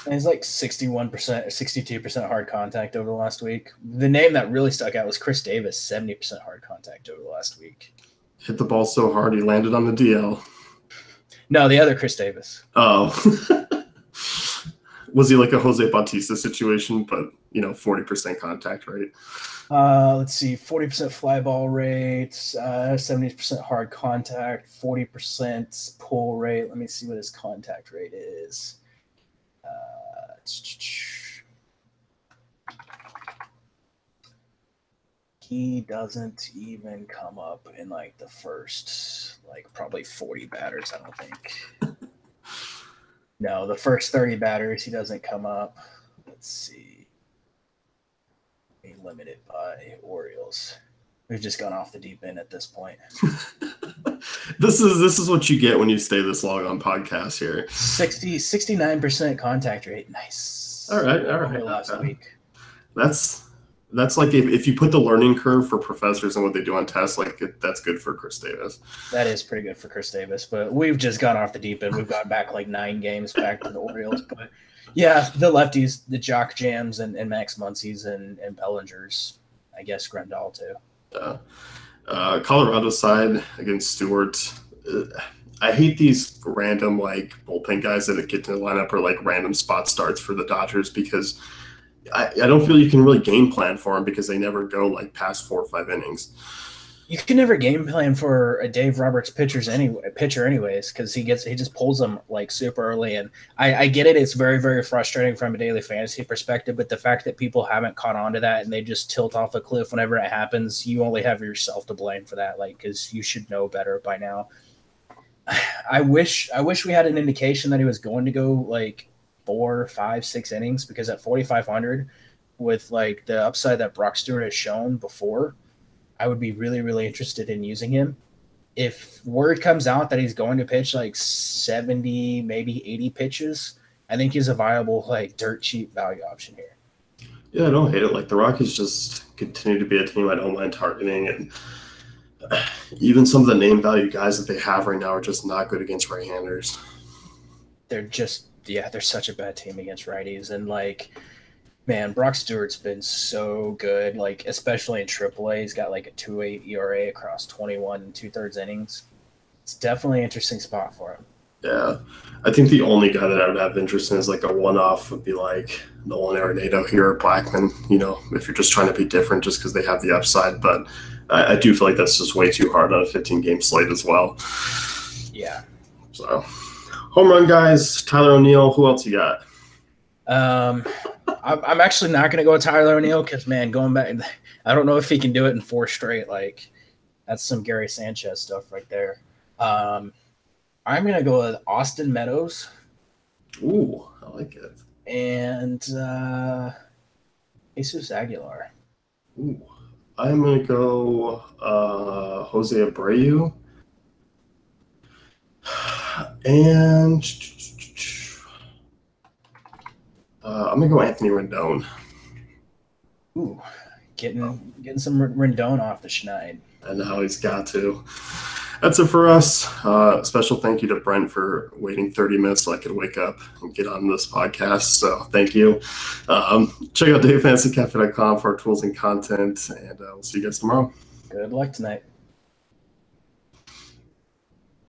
And he's like 61% or 62% hard contact over the last week. The name that really stuck out was Chris Davis, 70% hard contact over the last week. Hit the ball so hard he landed on the DL. No, the other Chris Davis. Oh. Was he like a Jose Bautista situation, but 40% contact rate? Let's see, 40% fly ball rate, 70% hard contact, 40% pull rate. Let me see what his contact rate is. He doesn't even come up in like the first, like probably 40 batters, I don't think. No, the first 30 batters, he doesn't come up. Let's see. Limited by Orioles. We've just gone off the deep end at this point. This is what you get when you stay this long on podcasts here. 69% contact rate. Nice. All right. Last week. That's like if you put the learning curve for professors and what they do on tests, like that's good for Chris Davis. That is pretty good for Chris Davis, but we've just gone off the deep end. We've gone back like 9 games back to the Orioles, but yeah, the lefties, the Jock Jams and Max Muncy's and Bellingers, I guess Grandal too. Colorado side against Stewart. I hate these random like bullpen guys that get to the lineup or like random spot starts for the Dodgers because I don't feel you can really game plan for them because they never go like past 4 or 5 innings. You can never game plan for a Dave Roberts pitcher anyways, because he just pulls them like super early. And I get it; it's very, very frustrating from a daily fantasy perspective. But the fact that people haven't caught on to that and they just tilt off a cliff whenever it happens, you only have yourself to blame for that. Like, because you should know better by now. I wish we had an indication that he was going to go like 4, 5, 6 innings, because at 4,500 with like the upside that Brock Stewart has shown before, I would be really, really interested in using him. If word comes out that he's going to pitch like 70, maybe 80 pitches, I think he's a viable like dirt cheap value option here. Yeah, I don't hate it. Like the Rockies just continue to be a team I don't mind targeting, and even some of the name value guys that they have right now are just not good against right-handers. They're such a bad team against righties. And like, man, Brock Stewart's been so good, like especially in AAA. He's got like a 2.8 ERA across 21 2/3 innings. It's definitely an interesting spot for him. Yeah, I think the only guy that I would have interest in is like a one-off would be like Nolan Arenado here or Blackman, if you're just trying to be different just because they have the upside. But I do feel like that's just way too hard on a 15-game slate as well. Yeah. So, home run guys, Tyler O'Neill, who else you got? I'm actually not going to go with Tyler O'Neill because, man, going back, I don't know if he can do it in 4 straight. Like, that's some Gary Sanchez stuff right there. I'm going to go with Austin Meadows. Ooh, I like it. And Jesus Aguilar. Ooh, I'm going to go Jose Abreu. And I'm going to go Anthony Rendon. Ooh, getting some Rendon off the schneid. And now he's got to. That's it for us. Special thank you to Brent for waiting 30 minutes so I could wake up and get on this podcast. So thank you. Check out DaveFantasyCafe.com for our tools and content, and we'll see you guys tomorrow. Good luck tonight.